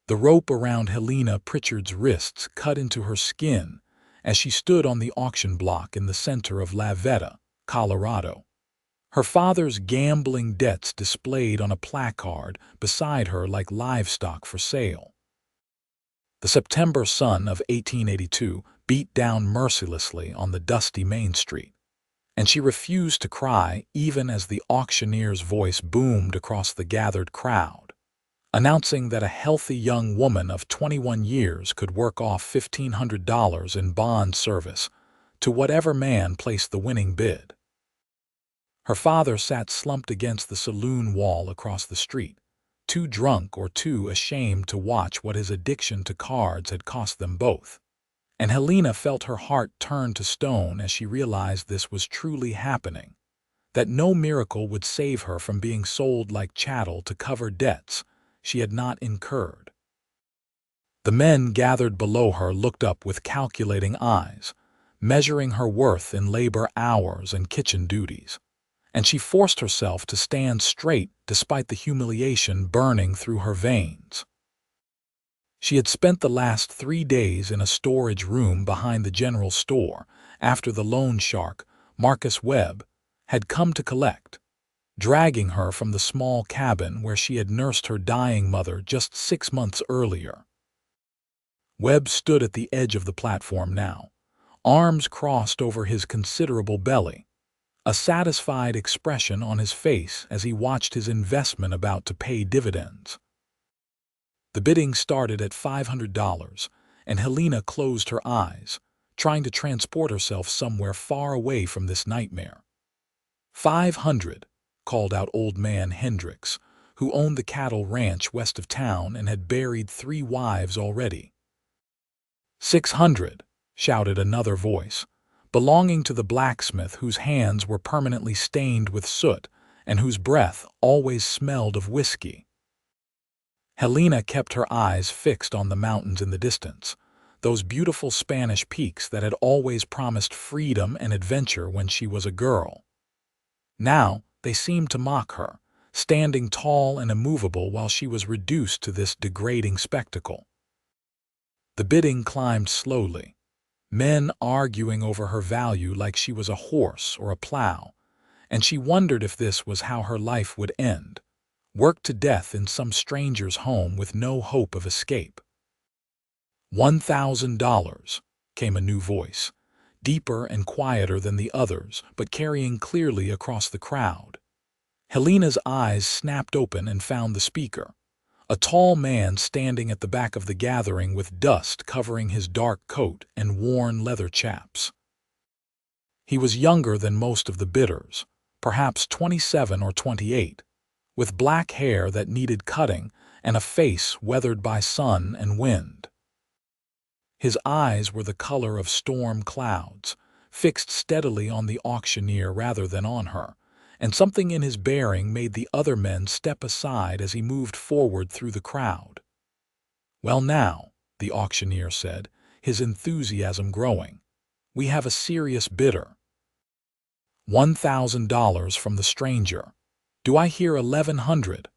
The rope around Helena Pritchard's wrists cut into her skin as she stood on the auction block in the center of La Veta, Colorado. Her father's gambling debts displayed on a placard beside her like livestock for sale. The September sun of 1882 beat down mercilessly on the dusty Main Street, and she refused to cry even as the auctioneer's voice boomed across the gathered crowd, announcing that a healthy young woman of 21 years could work off $1,500 in bond service to whatever man placed the winning bid. Her father sat slumped against the saloon wall across the street, too drunk or too ashamed to watch what his addiction to cards had cost them both. And Helena felt her heart turn to stone as she realized this was truly happening, that no miracle would save her from being sold like chattel to cover debts she had not incurred. The men gathered below her looked up with calculating eyes, measuring her worth in labor hours and kitchen duties, and she forced herself to stand straight despite the humiliation burning through her veins. She had spent the last 3 days in a storage room behind the general store after the loan shark, Marcus Webb, had come to collect, dragging her from the small cabin where she had nursed her dying mother just 6 months earlier. Webb stood at the edge of the platform now, arms crossed over his considerable belly, a satisfied expression on his face as he watched his investment about to pay dividends. The bidding started at $500, and Helena closed her eyes, trying to transport herself somewhere far away from this nightmare. "500, called out old man Hendricks, who owned the cattle ranch west of town and had buried 3 wives already. "600, shouted another voice, belonging to the blacksmith whose hands were permanently stained with soot and whose breath always smelled of whiskey. Helena kept her eyes fixed on the mountains in the distance, those beautiful Spanish peaks that had always promised freedom and adventure when she was a girl. Now they seemed to mock her, standing tall and immovable while she was reduced to this degrading spectacle. The bidding climbed slowly, men arguing over her value like she was a horse or a plow, and she wondered if this was how her life would end, worked to death in some stranger's home with no hope of escape. $1,000, came a new voice, deeper and quieter than the others, but carrying clearly across the crowd. Helena's eyes snapped open and found the speaker, a tall man standing at the back of the gathering with dust covering his dark coat and worn leather chaps. He was younger than most of the bidders, perhaps 27 or 28, with black hair that needed cutting and a face weathered by sun and wind. His eyes were the color of storm clouds, fixed steadily on the auctioneer rather than on her, and something in his bearing made the other men step aside as he moved forward through the crowd. "Well now," the auctioneer said, his enthusiasm growing, "we have a serious bidder." $1,000 from the stranger. "Do I hear 1,100?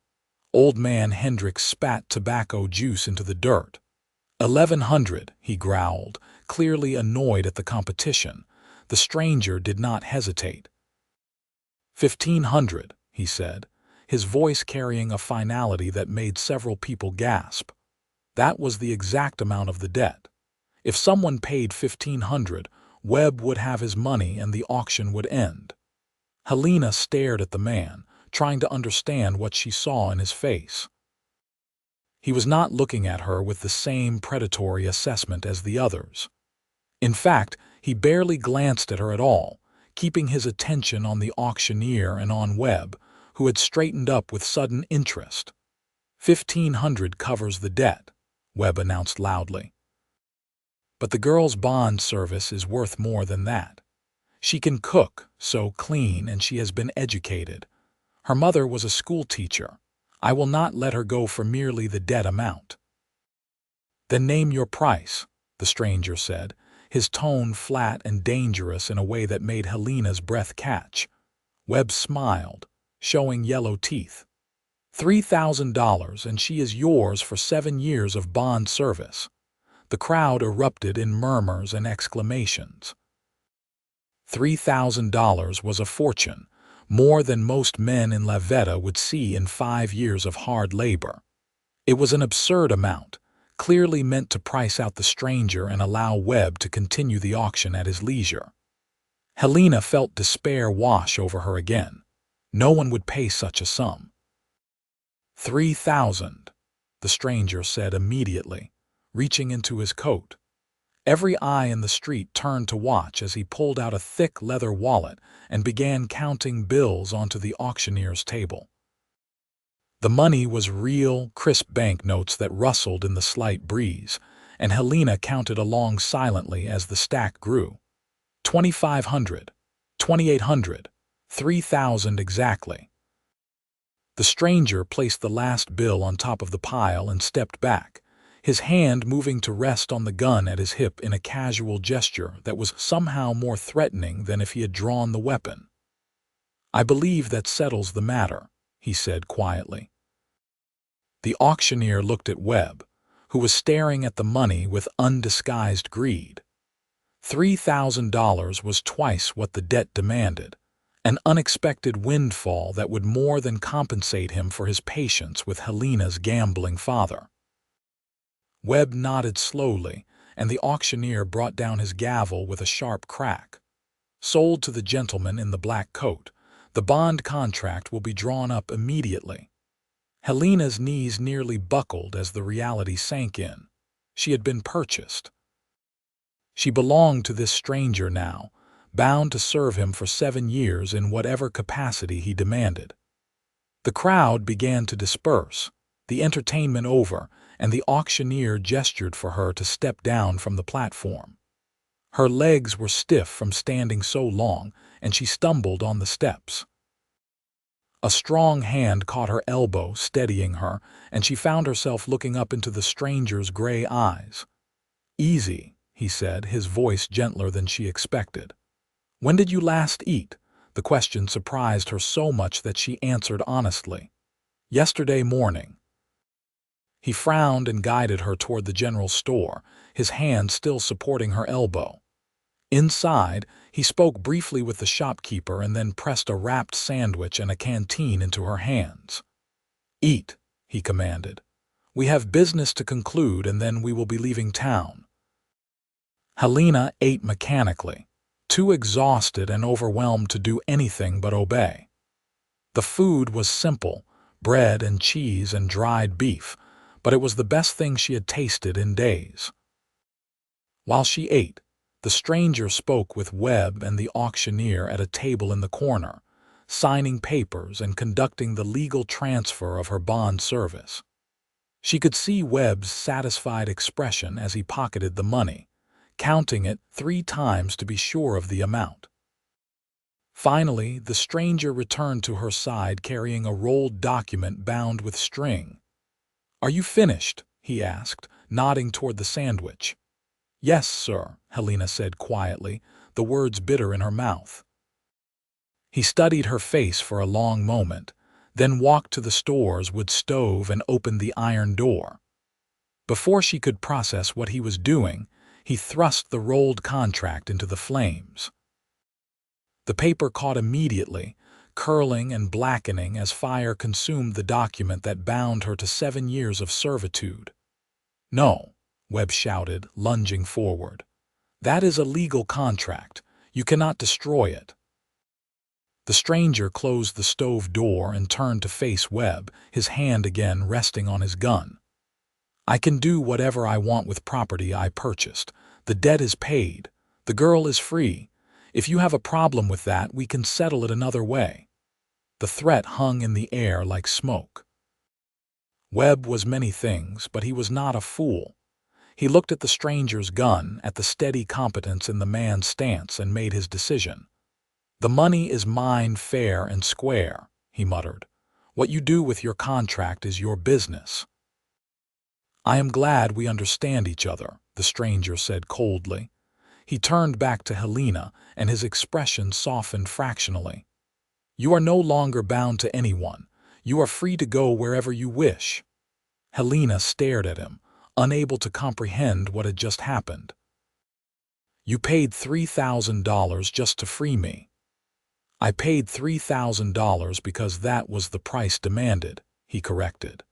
Old man Hendricks spat tobacco juice into the dirt. 1,100, he growled, clearly annoyed at the competition. The stranger did not hesitate. 1,500, he said, his voice carrying a finality that made several people gasp. That was the exact amount of the debt. If someone paid 1,500, Webb would have his money and the auction would end. Helena stared at the man, trying to understand what she saw in his face. He was not looking at her with the same predatory assessment as the others. In fact, he barely glanced at her at all, keeping his attention on the auctioneer and on Webb, who had straightened up with sudden interest. 1,500 covers the debt, Webb announced loudly. But the girl's bond service is worth more than that. She can cook, sew, clean, and she has been educated. Her mother was a school teacher. I will not let her go for merely the debt amount. Then name your price, the stranger said, his tone flat and dangerous in a way that made Helena's breath catch. Webb smiled, showing yellow teeth. $3,000, and she is yours for 7 years of bond service. The crowd erupted in murmurs and exclamations. $3,000 was a fortune, more than most men in Lavetta would see in 5 years of hard labor. It was an absurd amount, clearly meant to price out the stranger and allow Webb to continue the auction at his leisure. Helena felt despair wash over her again. No one would pay such a sum. $3,000, the stranger said immediately, reaching into his coat. Every eye in the street turned to watch as he pulled out a thick leather wallet and began counting bills onto the auctioneer's table. The money was real, crisp banknotes that rustled in the slight breeze, and Helena counted along silently as the stack grew. 2,500, 2,800, 3,000 exactly. The stranger placed the last bill on top of the pile and stepped back, his hand moving to rest on the gun at his hip in a casual gesture that was somehow more threatening than if he had drawn the weapon. "I believe that settles the matter," he said quietly. The auctioneer looked at Webb, who was staring at the money with undisguised greed. $3,000 was twice what the debt demanded, an unexpected windfall that would more than compensate him for his patience with Helena's gambling father. Webb nodded slowly, and the auctioneer brought down his gavel with a sharp crack. "Sold to the gentleman in the black coat. The bond contract will be drawn up immediately." Helena's knees nearly buckled as the reality sank in. She had been purchased. She belonged to this stranger now, bound to serve him for 7 years in whatever capacity he demanded. The crowd began to disperse, the entertainment over, and the auctioneer gestured for her to step down from the platform. Her legs were stiff from standing so long, and she stumbled on the steps. A strong hand caught her elbow, steadying her, and she found herself looking up into the stranger's gray eyes. "Easy," he said, his voice gentler than she expected. "When did you last eat?" The question surprised her so much that she answered honestly. "Yesterday morning." He frowned and guided her toward the general store, his hand still supporting her elbow. Inside, he spoke briefly with the shopkeeper and then pressed a wrapped sandwich and a canteen into her hands. "Eat," he commanded. "We have business to conclude and then we will be leaving town." Helena ate mechanically, too exhausted and overwhelmed to do anything but obey. The food was simple, bread and cheese and dried beef, but it was the best thing she had tasted in days. While she ate, the stranger spoke with Webb and the auctioneer at a table in the corner, signing papers and conducting the legal transfer of her bond service. She could see Webb's satisfied expression as he pocketed the money, counting it 3 times to be sure of the amount. Finally, the stranger returned to her side carrying a rolled document bound with string. "Are you finished?" he asked, nodding toward the sandwich. "Yes, sir," Helena said quietly, the words bitter in her mouth. He studied her face for a long moment, then walked to the store's wood stove and opened the iron door. Before she could process what he was doing, he thrust the rolled contract into the flames. The paper caught immediately, curling and blackening as fire consumed the document that bound her to 7 years of servitude. "No," Webb shouted, lunging forward. "That is a legal contract. You cannot destroy it." The stranger closed the stove door and turned to face Webb, his hand again resting on his gun. "I can do whatever I want with property I purchased. The debt is paid. The girl is free. If you have a problem with that, we can settle it another way." The threat hung in the air like smoke. Webb was many things, but he was not a fool. He looked at the stranger's gun, at the steady competence in the man's stance, and made his decision. "The money is mine fair and square," he muttered. "What you do with your contract is your business." "I am glad we understand each other," the stranger said coldly. He turned back to Helena, and his expression softened fractionally. "You are no longer bound to anyone. You are free to go wherever you wish." Helena stared at him, unable to comprehend what had just happened. "You paid $3,000 just to free me." "I paid $3,000 because that was the price demanded," he corrected.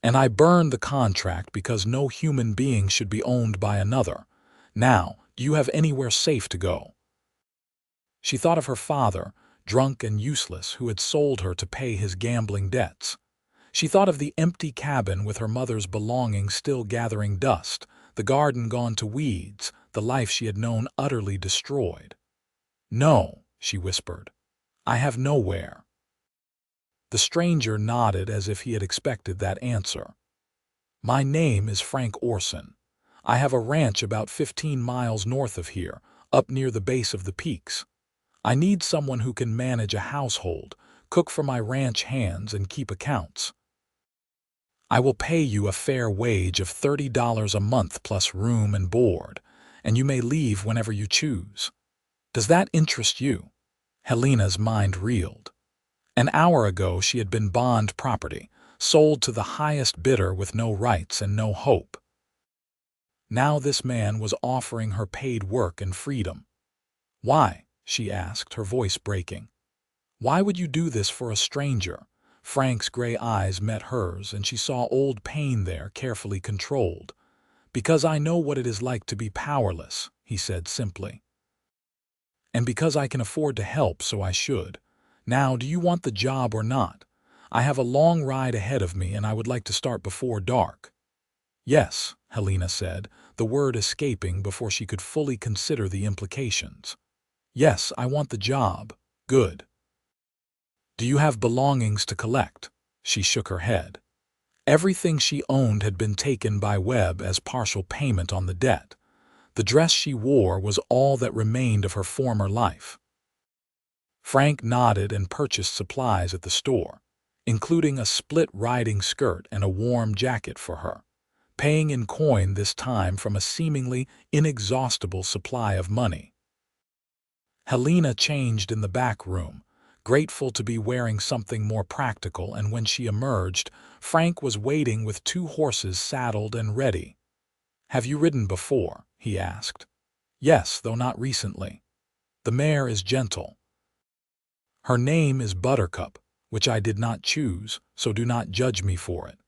"And I burned the contract because no human being should be owned by another. Now, do you have anywhere safe to go?" She thought of her father, drunk and useless, who had sold her to pay his gambling debts. She thought of the empty cabin with her mother's belongings still gathering dust, the garden gone to weeds, the life she had known utterly destroyed. "No," she whispered. "I have nowhere." The stranger nodded as if he had expected that answer. "My name is Frank Orson. I have a ranch about 15 miles north of here, up near the base of the peaks. I need someone who can manage a household, cook for my ranch hands, and keep accounts. I will pay you a fair wage of $30 a month plus room and board, and you may leave whenever you choose. Does that interest you?" Helena's mind reeled. An hour ago she had been bond property, sold to the highest bidder with no rights and no hope. Now this man was offering her paid work and freedom. "Why?" she asked, her voice breaking. "Why would you do this for a stranger?" Frank's gray eyes met hers, and she saw old pain there, carefully controlled. "Because I know what it is like to be powerless," he said simply. "And because I can afford to help, so I should. Now, do you want the job or not? I have a long ride ahead of me, and I would like to start before dark." "Yes," Helena said, the word escaping before she could fully consider the implications. "Yes, I want the job." "Good. Do you have belongings to collect?" She shook her head. Everything she owned had been taken by Webb as partial payment on the debt. The dress she wore was all that remained of her former life. Frank nodded and purchased supplies at the store, including a split riding skirt and a warm jacket for her, paying in coin this time from a seemingly inexhaustible supply of money. Helena changed in the back room, grateful to be wearing something more practical, and when she emerged, Frank was waiting with 2 horses saddled and ready. "Have you ridden before?" he asked. "Yes, though not recently. The mare is gentle. Her name is Buttercup, which I did not choose, so do not judge me for it."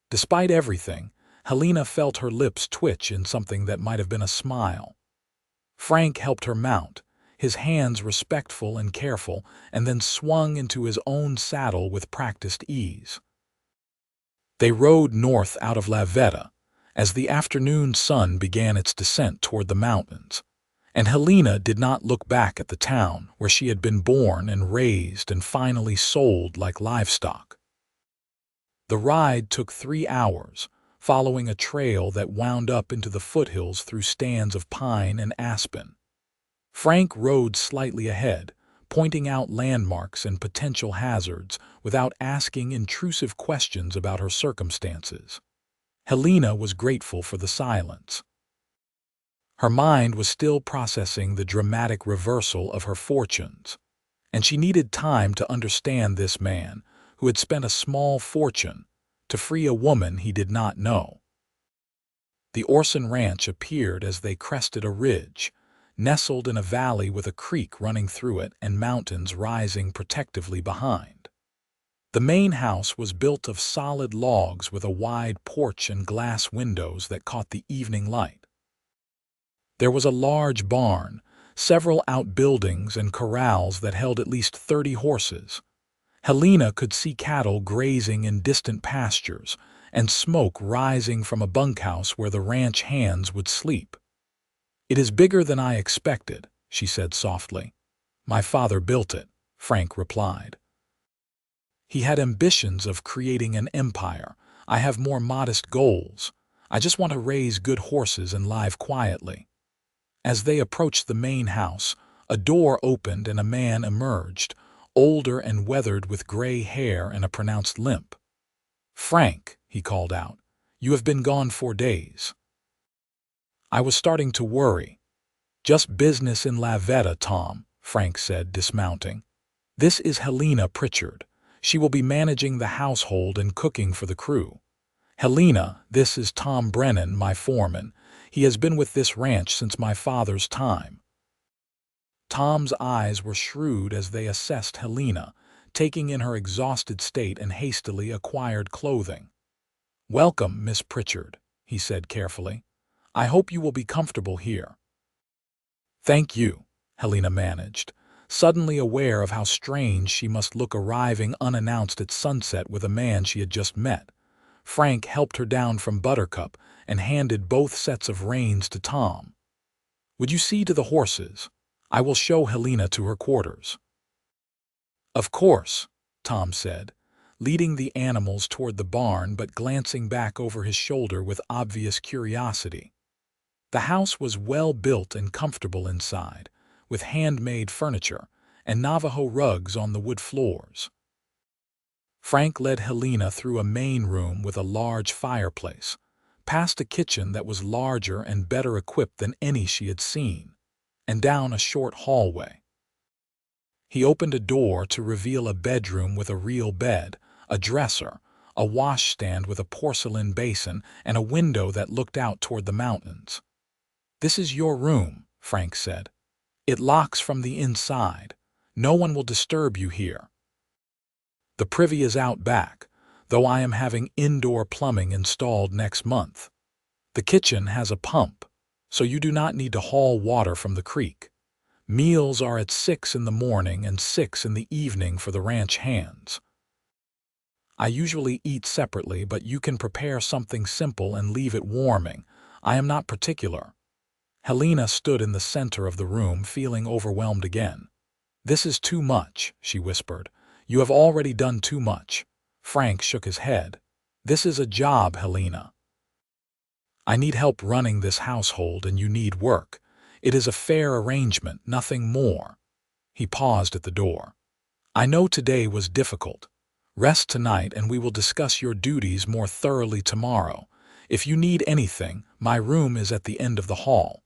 Despite everything, Helena felt her lips twitch in something that might have been a smile. Frank helped her mount, his hands respectful and careful, and then swung into his own saddle with practiced ease. They rode north out of La Veta as the afternoon sun began its descent toward the mountains, and Helena did not look back at the town where she had been born and raised and finally sold like livestock. The ride took 3 hours, following a trail that wound up into the foothills through stands of pine and aspen. Frank rode slightly ahead, pointing out landmarks and potential hazards without asking intrusive questions about her circumstances. Helena was grateful for the silence. Her mind was still processing the dramatic reversal of her fortunes, and she needed time to understand this man, who had spent a small fortune to free a woman he did not know. The Orson ranch appeared as they crested a ridge, nestled in a valley with a creek running through it and mountains rising protectively behind. The main house was built of solid logs with a wide porch and glass windows that caught the evening light. There was a large barn, several outbuildings and corrals that held at least 30 horses. Helena could see cattle grazing in distant pastures and smoke rising from a bunkhouse where the ranch hands would sleep. "It is bigger than I expected," she said softly. "My father built it," Frank replied. "He had ambitions of creating an empire. I have more modest goals. I just want to raise good horses and live quietly." As they approached the main house, a door opened and a man emerged, older and weathered with gray hair and a pronounced limp. "Frank," he called out, "you have been gone 4 days." "I was starting to worry." "Just business in La Veta, Tom," Frank said, dismounting. "This is Helena Pritchard. She will be managing the household and cooking for the crew. Helena, this is Tom Brennan, my foreman. He has been with this ranch since my father's time. Tom's eyes were shrewd as they assessed Helena, taking in her exhausted state and hastily acquired clothing. "Welcome, Miss Pritchard," he said carefully. "I hope you will be comfortable here." "Thank you," Helena managed, suddenly aware of how strange she must look arriving unannounced at sunset with a man she had just met. Frank helped her down from Buttercup and handed both sets of reins to Tom. "Would you see to the horses? I will show Helena to her quarters." "Of course," Tom said, leading the animals toward the barn but glancing back over his shoulder with obvious curiosity. The house was well built and comfortable inside, with handmade furniture and Navajo rugs on the wood floors. Frank led Helena through a main room with a large fireplace, past a kitchen that was larger and better equipped than any she had seen, and down a short hallway. He opened a door to reveal a bedroom with a real bed, a dresser, a washstand with a porcelain basin, and a window that looked out toward the mountains. "This is your room," Frank said. "It locks from the inside. No one will disturb you here. The privy is out back, though I am having indoor plumbing installed next month. The kitchen has a pump, so you do not need to haul water from the creek. Meals are at 6 in the morning and 6 in the evening for the ranch hands. I usually eat separately, but you can prepare something simple and leave it warming. I am not particular." Helena stood in the center of the room, feeling overwhelmed again. "This is too much," she whispered. "You have already done too much." Frank shook his head. "This is a job, Helena. I need help running this household and you need work. It is a fair arrangement, nothing more." He paused at the door. "I know today was difficult. Rest tonight and we will discuss your duties more thoroughly tomorrow. If you need anything, my room is at the end of the hall."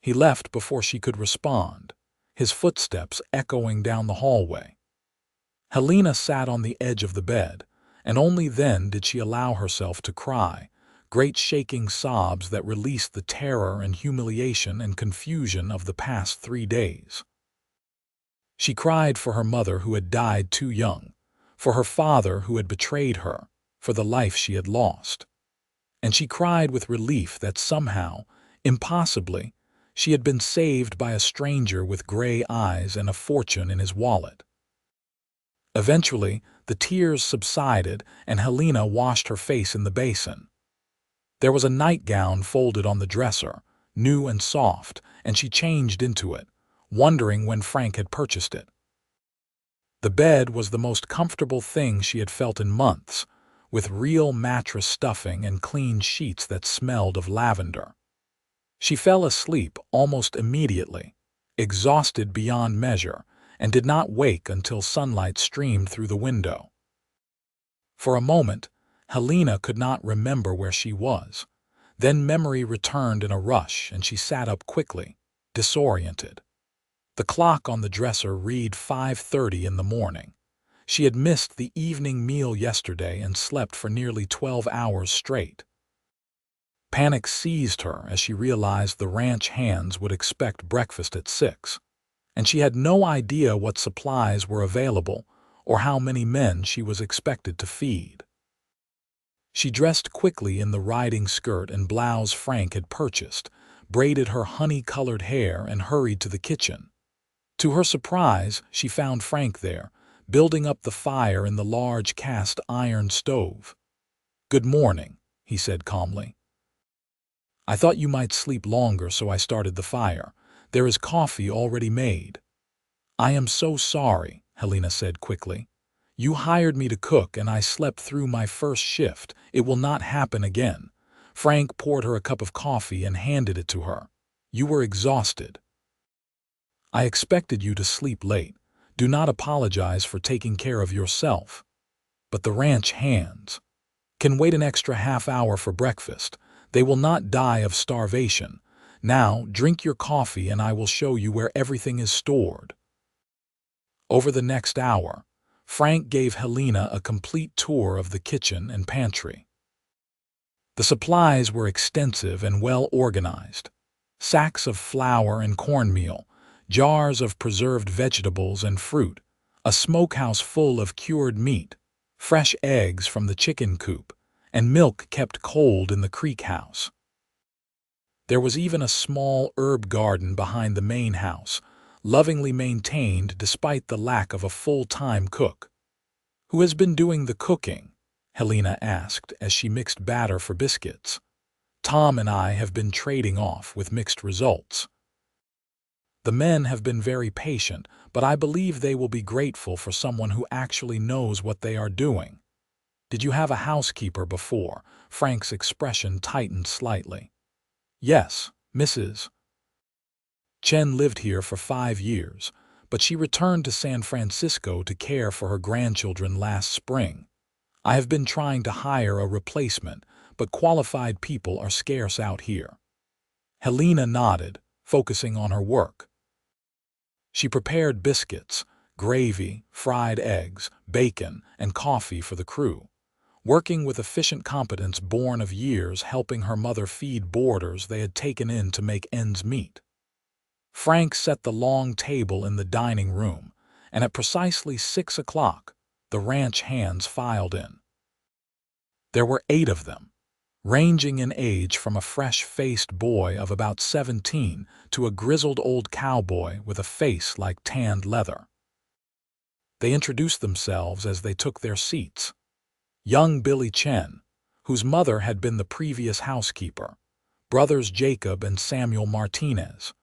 He left before she could respond, his footsteps echoing down the hallway. Helena sat on the edge of the bed, and only then did she allow herself to cry, great shaking sobs that released the terror and humiliation and confusion of the past 3 days. She cried for her mother who had died too young, for her father who had betrayed her, for the life she had lost. And she cried with relief that somehow, impossibly, she had been saved by a stranger with gray eyes and a fortune in his wallet. Eventually, the tears subsided and Helena washed her face in the basin. There was a nightgown folded on the dresser, new and soft, and she changed into it, wondering when Frank had purchased it. The bed was the most comfortable thing she had felt in months, with real mattress stuffing and clean sheets that smelled of lavender. She fell asleep almost immediately, exhausted beyond measure, and did not wake until sunlight streamed through the window. For a moment, Helena could not remember where she was. Then memory returned in a rush and she sat up quickly, disoriented. The clock on the dresser read 5:30 in the morning. She had missed the evening meal yesterday and slept for nearly 12 hours straight. Panic seized her as she realized the ranch hands would expect breakfast at 6, and she had no idea what supplies were available or how many men she was expected to feed. She dressed quickly in the riding skirt and blouse Frank had purchased, braided her honey-colored hair, and hurried to the kitchen. To her surprise, she found Frank there, building up the fire in the large cast-iron stove. "Good morning," he said calmly. "I thought you might sleep longer, so I started the fire. There is coffee already made." "I am so sorry," Helena said quickly. "You hired me to cook and I slept through my first shift. It will not happen again." Frank poured her a cup of coffee and handed it to her. "You were exhausted. I expected you to sleep late. Do not apologize for taking care of yourself. But the ranch hands can wait an extra half hour for breakfast. They will not die of starvation. Now, drink your coffee and I will show you where everything is stored." Over the next hour, Frank gave Helena a complete tour of the kitchen and pantry. The supplies were extensive and well organized. Sacks of flour and cornmeal, jars of preserved vegetables and fruit, a smokehouse full of cured meat, fresh eggs from the chicken coop, and milk kept cold in the creek house. There was even a small herb garden behind the main house, lovingly maintained despite the lack of a full-time cook. "Who has been doing the cooking?" Helena asked as she mixed batter for biscuits. "Tom and I have been trading off with mixed results. The men have been very patient, but I believe they will be grateful for someone who actually knows what they are doing." "Did you have a housekeeper before?" Frank's expression tightened slightly. "Yes, Mrs. Chen lived here for 5 years, but she returned to San Francisco to care for her grandchildren last spring. I have been trying to hire a replacement, but qualified people are scarce out here." Helena nodded, focusing on her work. She prepared biscuits, gravy, fried eggs, bacon, and coffee for the crew, working with efficient competence born of years helping her mother feed boarders they had taken in to make ends meet. Frank set the long table in the dining room, and at precisely 6 o'clock, the ranch hands filed in. There were 8 of them, ranging in age from a fresh-faced boy of about 17 to a grizzled old cowboy with a face like tanned leather. They introduced themselves as they took their seats. Young Billy Chen, whose mother had been the previous housekeeper, brothers Jacob and Samuel Martinez,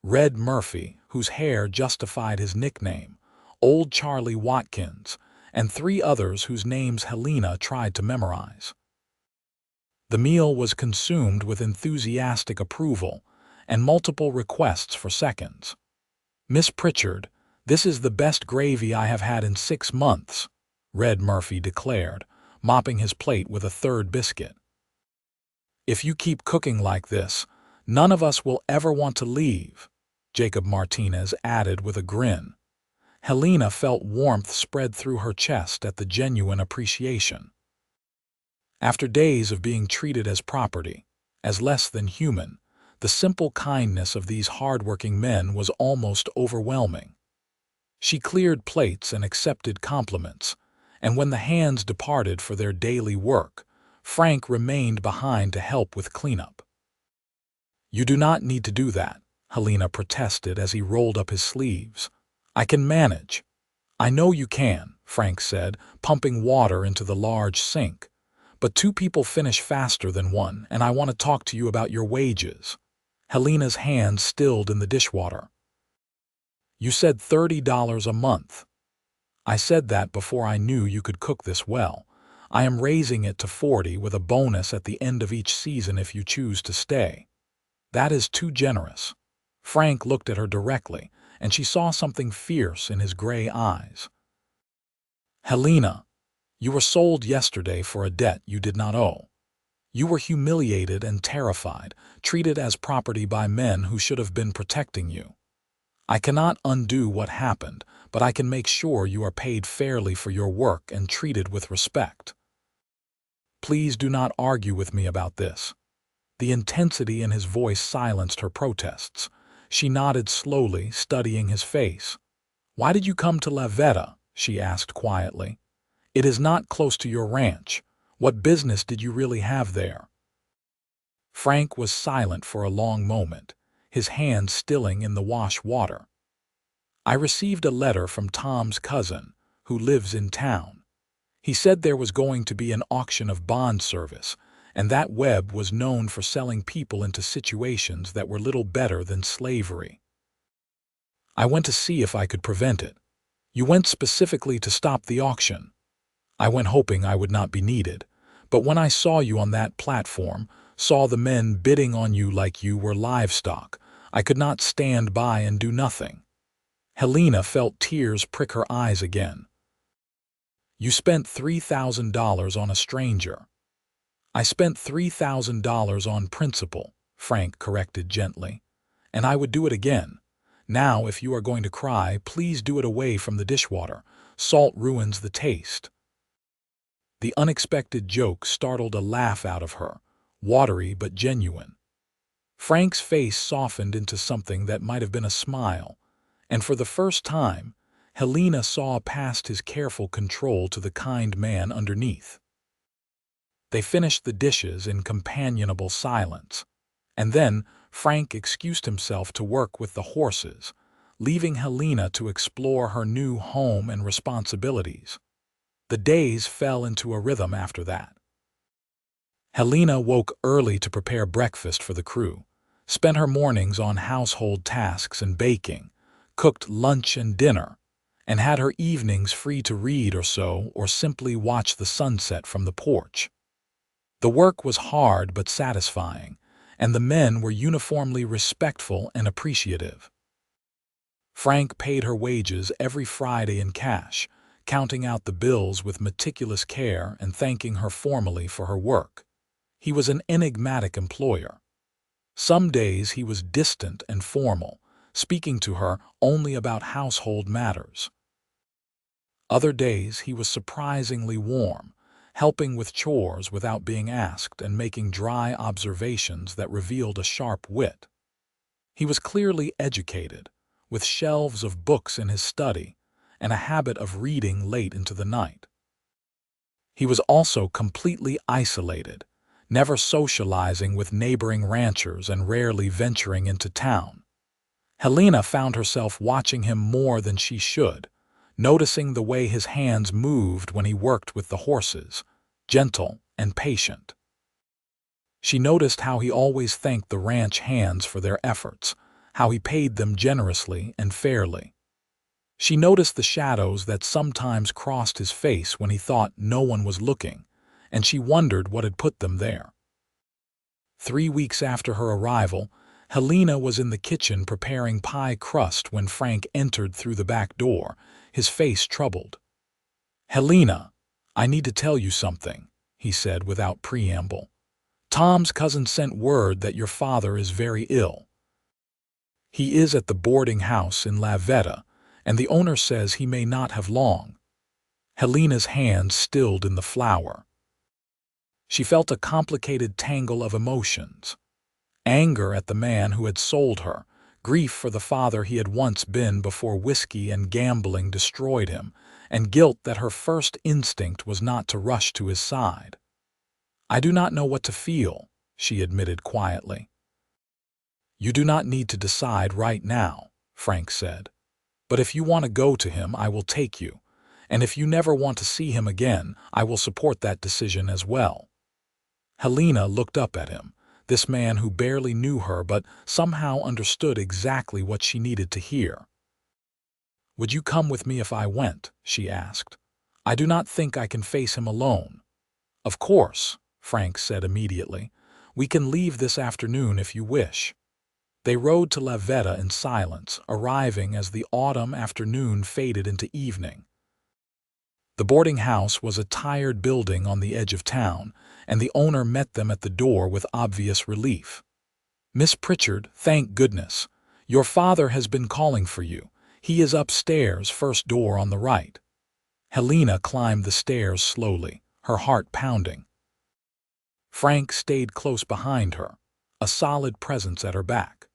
Red Murphy, whose hair justified his nickname, Old Charlie Watkins, and 3 others whose names Helena tried to memorize. The meal was consumed with enthusiastic approval and multiple requests for seconds. "Miss Pritchard, this is the best gravy I have had in 6 months," Red Murphy declared, mopping his plate with a 3rd biscuit. "If you keep cooking like this, none of us will ever want to leave," Jacob Martinez added with a grin. Helena felt warmth spread through her chest at the genuine appreciation. After days of being treated as property, as less than human, the simple kindness of these hard-working men was almost overwhelming. She cleared plates and accepted compliments, and when the hands departed for their daily work, Frank remained behind to help with cleanup. "You do not need to do that," Helena protested as he rolled up his sleeves. "I can manage." "I know you can," Frank said, pumping water into the large sink. "But 2 people finish faster than 1, and I want to talk to you about your wages." Helena's hand stilled in the dishwater. "You said $30 a month." "I said that before I knew you could cook this well. I am raising it to 40 with a bonus at the end of each season if you choose to stay." "That is too generous." Frank looked at her directly, and she saw something fierce in his gray eyes. "Helena, you were sold yesterday for a debt you did not owe. You were humiliated and terrified, treated as property by men who should have been protecting you. I cannot undo what happened, but I can make sure you are paid fairly for your work and treated with respect. Please do not argue with me about this." The intensity in his voice silenced her protests. She nodded slowly, studying his face. "Why did you come to La Veta?" she asked quietly. "It is not close to your ranch. What business did you really have there?" Frank was silent for a long moment, his hand stilling in the wash water. "I received a letter from Tom's cousin, who lives in town. He said there was going to be an auction of bond service, and that Webb was known for selling people into situations that were little better than slavery. I went to see if I could prevent it. You went specifically to stop the auction. I went hoping I would not be needed, but when I saw you on that platform, saw the men bidding on you like you were livestock, I could not stand by and do nothing." Helena felt tears prick her eyes again. "You spent $3,000 on a stranger." "I spent $3,000 on principal," Frank corrected gently. "And I would do it again. Now, if you are going to cry, please do it away from the dishwater, Salt ruins the taste." The unexpected joke startled a laugh out of her, watery but genuine. Frank's face softened into something that might have been a smile, and for the first time, Helena saw past his careful control to the kind man underneath. They finished the dishes in companionable silence, and then Frank excused himself to work with the horses, leaving Helena to explore her new home and responsibilities. The days fell into a rhythm after that. Helena woke early to prepare breakfast for the crew, spent her mornings on household tasks and baking, cooked lunch and dinner, and had her evenings free to read or sew or simply watch the sunset from the porch. The work was hard but satisfying, and the men were uniformly respectful and appreciative. Frank paid her wages every Friday in cash, counting out the bills with meticulous care and thanking her formally for her work. He was an enigmatic employer. Some days he was distant and formal, speaking to her only about household matters. Other days he was surprisingly warm, helping with chores without being asked and making dry observations that revealed a sharp wit. He was clearly educated, with shelves of books in his study and a habit of reading late into the night. He was also completely isolated, never socializing with neighboring ranchers and rarely venturing into town. Helena found herself watching him more than she should, noticing the way his hands moved when he worked with the horses, gentle and patient. She noticed how he always thanked the ranch hands for their efforts, how he paid them generously and fairly. She noticed the shadows that sometimes crossed his face when he thought no one was looking, and she wondered what had put them there. 3 weeks after her arrival, Helena was in the kitchen preparing pie crust when Frank entered through the back door, his face troubled. "Helena, I need to tell you something," he said without preamble. "Tom's cousin sent word that your father is very ill. He is at the boarding house in Lavetta, and the owner says he may not have long." Helena's hands stilled in the flour. She felt a complicated tangle of emotions. Anger at the man who had sold her, grief for the father he had once been before whiskey and gambling destroyed him, and guilt that her first instinct was not to rush to his side. "I do not know what to feel," she admitted quietly. "You do not need to decide right now," Frank said. "But if you want to go to him, I will take you, and if you never want to see him again, I will support that decision as well." Helena looked up at him, this man who barely knew her but somehow understood exactly what she needed to hear. "Would you come with me if I went?" she asked. "I do not think I can face him alone." "Of course," Frank said immediately. "We can leave this afternoon if you wish." They rode to Lavetta in silence, arriving as the autumn afternoon faded into evening. The boarding house was a tired building on the edge of town, and the owner met them at the door with obvious relief. "Miss Pritchard, thank goodness. Your father has been calling for you. He is upstairs, first door on the right." Helena climbed the stairs slowly, her heart pounding. Frank stayed close behind her, a solid presence at her back.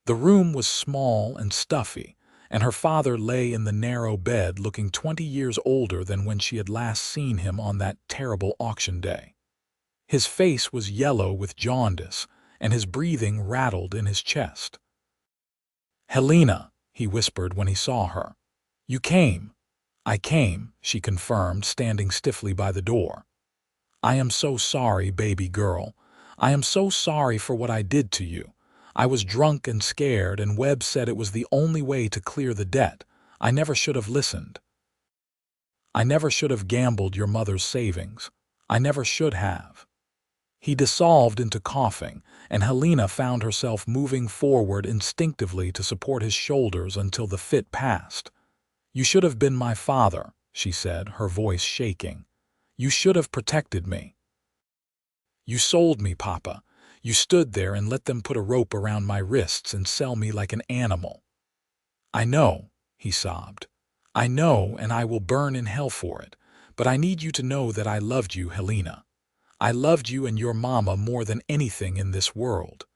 The room was small and stuffy, and her father lay in the narrow bed looking 20 years older than when she had last seen him on that terrible auction day. His face was yellow with jaundice, and his breathing rattled in his chest. "Helena," he whispered when he saw her. "You came." "I came," she confirmed, standing stiffly by the door. "I am so sorry, baby girl. I am so sorry for what I did to you. I was drunk and scared, and Webb said it was the only way to clear the debt. I never should have listened. I never should have gambled your mother's savings. I never should have." He dissolved into coughing, and Helena found herself moving forward instinctively to support his shoulders until the fit passed. "You should have been my father," she said, her voice shaking. "You should have protected me. You sold me, Papa. You stood there and let them put a rope around my wrists and sell me like an animal." "I know," he sobbed. I know, and I will burn in hell for it, but I need you to know that I loved you, Helena. I loved you and your mama more than anything in this world.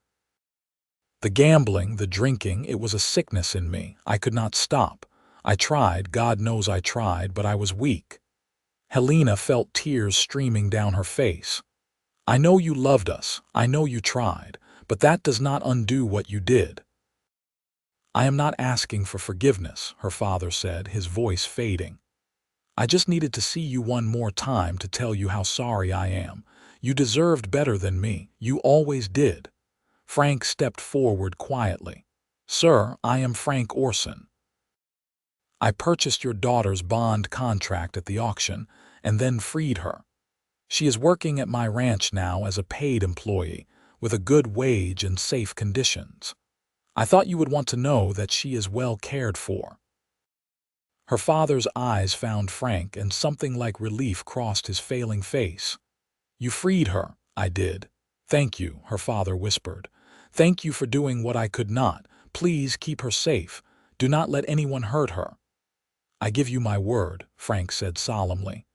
The gambling, the drinking, it was a sickness in me. I could not stop. I tried, God knows I tried, but I was weak. Helena felt tears streaming down her face. I know you loved us. I know you tried, but that does not undo what you did. I am not asking for forgiveness, her father said, his voice fading. I just needed to see you one more time to tell you how sorry I am. You deserved better than me. You always did. Frank stepped forward quietly. Sir, I am Frank Orson. I purchased your daughter's bond contract at the auction and then freed her. She is working at my ranch now as a paid employee with a good wage and safe conditions. I thought you would want to know that she is well cared for. Her father's eyes found Frank, and something like relief crossed his failing face. You freed her. I did. Thank you, her father whispered. Thank you for doing what I could not. Please keep her safe. Do not let anyone hurt her. I give you my word, Frank said solemnly.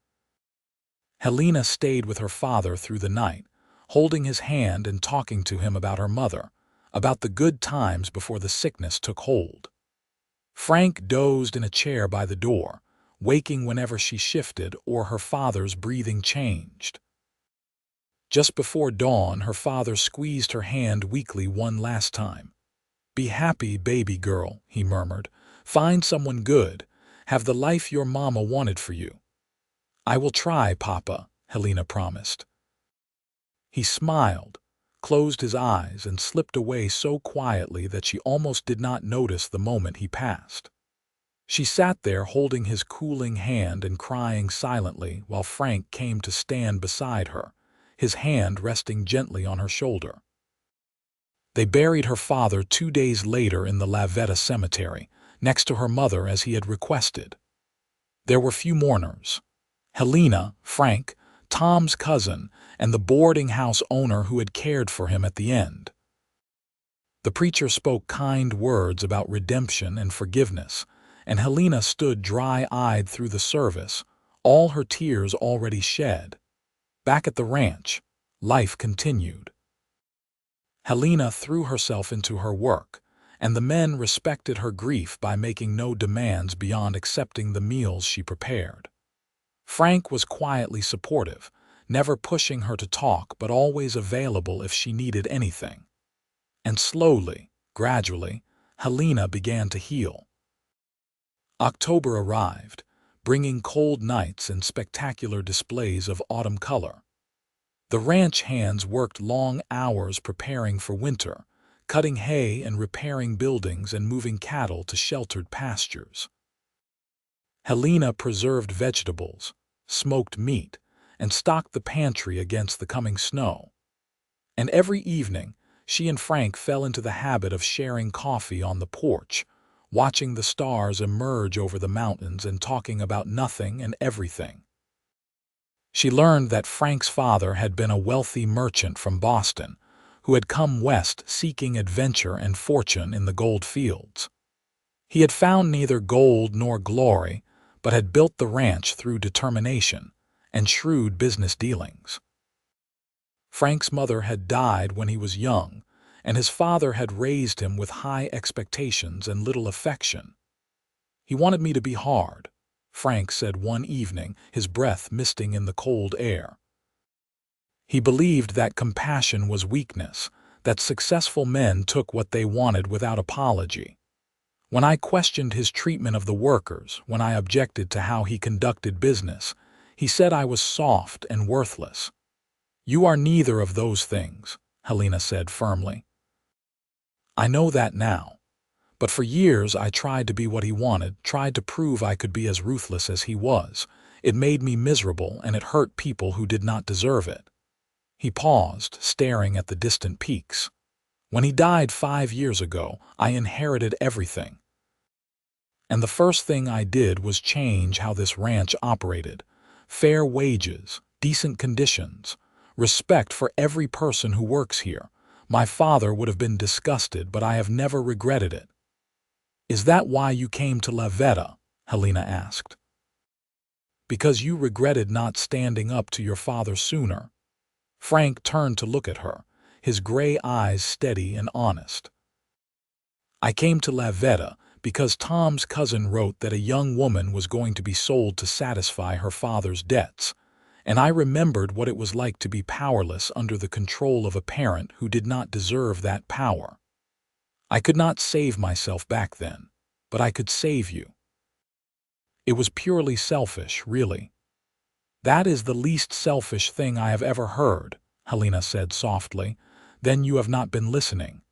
Helena stayed with her father through the night, holding his hand and talking to him about her mother, about the good times before the sickness took hold. Frank dozed in a chair by the door, waking whenever she shifted or her father's breathing changed. Just before dawn, her father squeezed her hand weakly one last time. Be happy, baby girl, he murmured. Find someone good. Have the life your mama wanted for you. I will try, Papa, Helena promised. He smiled, closed his eyes, and slipped away so quietly that she almost did not notice the moment he passed. She sat there holding his cooling hand and crying silently while Frank came to stand beside her, his hand resting gently on her shoulder. They buried her father 2 days later in the Lavetta cemetery, next to her mother as he had requested. There were few mourners. Helena, Frank, Tom's cousin, and the boarding house owner who had cared for him at the end. The preacher spoke kind words about redemption and forgiveness, and Helena stood dry-eyed through the service, all her tears already shed. Back at the ranch, life continued. Helena threw herself into her work, and the men respected her grief by making no demands beyond accepting the meals she prepared. Frank was quietly supportive, never pushing her to talk but always available if she needed anything. And slowly, gradually, Helena began to heal. October arrived, bringing cold nights and spectacular displays of autumn color. The ranch hands worked long hours preparing for winter, cutting hay and repairing buildings and moving cattle to sheltered pastures. Helena preserved vegetables, smoked meat, and stocked the pantry against the coming snow. And every evening, she and Frank fell into the habit of sharing coffee on the porch, watching the stars emerge over the mountains and talking about nothing and everything. She learned that Frank's father had been a wealthy merchant from Boston, who had come west seeking adventure and fortune in the gold fields. He had found neither gold nor glory, but had built the ranch through determination and shrewd business dealings. Frank's mother had died when he was young, and his father had raised him with high expectations and little affection. He wanted me to be hard, Frank said one evening, his breath misting in the cold air. He believed that compassion was weakness, that successful men took what they wanted without apology. When I questioned his treatment of the workers, when I objected to how he conducted business, he said I was soft and worthless. You are neither of those things, Helena said firmly. I know that now. But for years I tried to be what he wanted, tried to prove I could be as ruthless as he was. It made me miserable, and it hurt people who did not deserve it. He paused, staring at the distant peaks. When he died 5 years ago, I inherited everything. And the first thing I did was change how this ranch operated. Fair wages, decent conditions, respect for every person who works here. My father would have been disgusted, but I have never regretted it. Is that why you came to Lavetta? Helena asked. Because you regretted not standing up to your father sooner. Frank turned to look at her, his gray eyes steady and honest. I came to Lavetta because Tom's cousin wrote that a young woman was going to be sold to satisfy her father's debts, and I remembered what it was like to be powerless under the control of a parent who did not deserve that power. I could not save myself back then, but I could save you. It was purely selfish, really. That is the least selfish thing I have ever heard, Helena said softly. Then you have not been listening.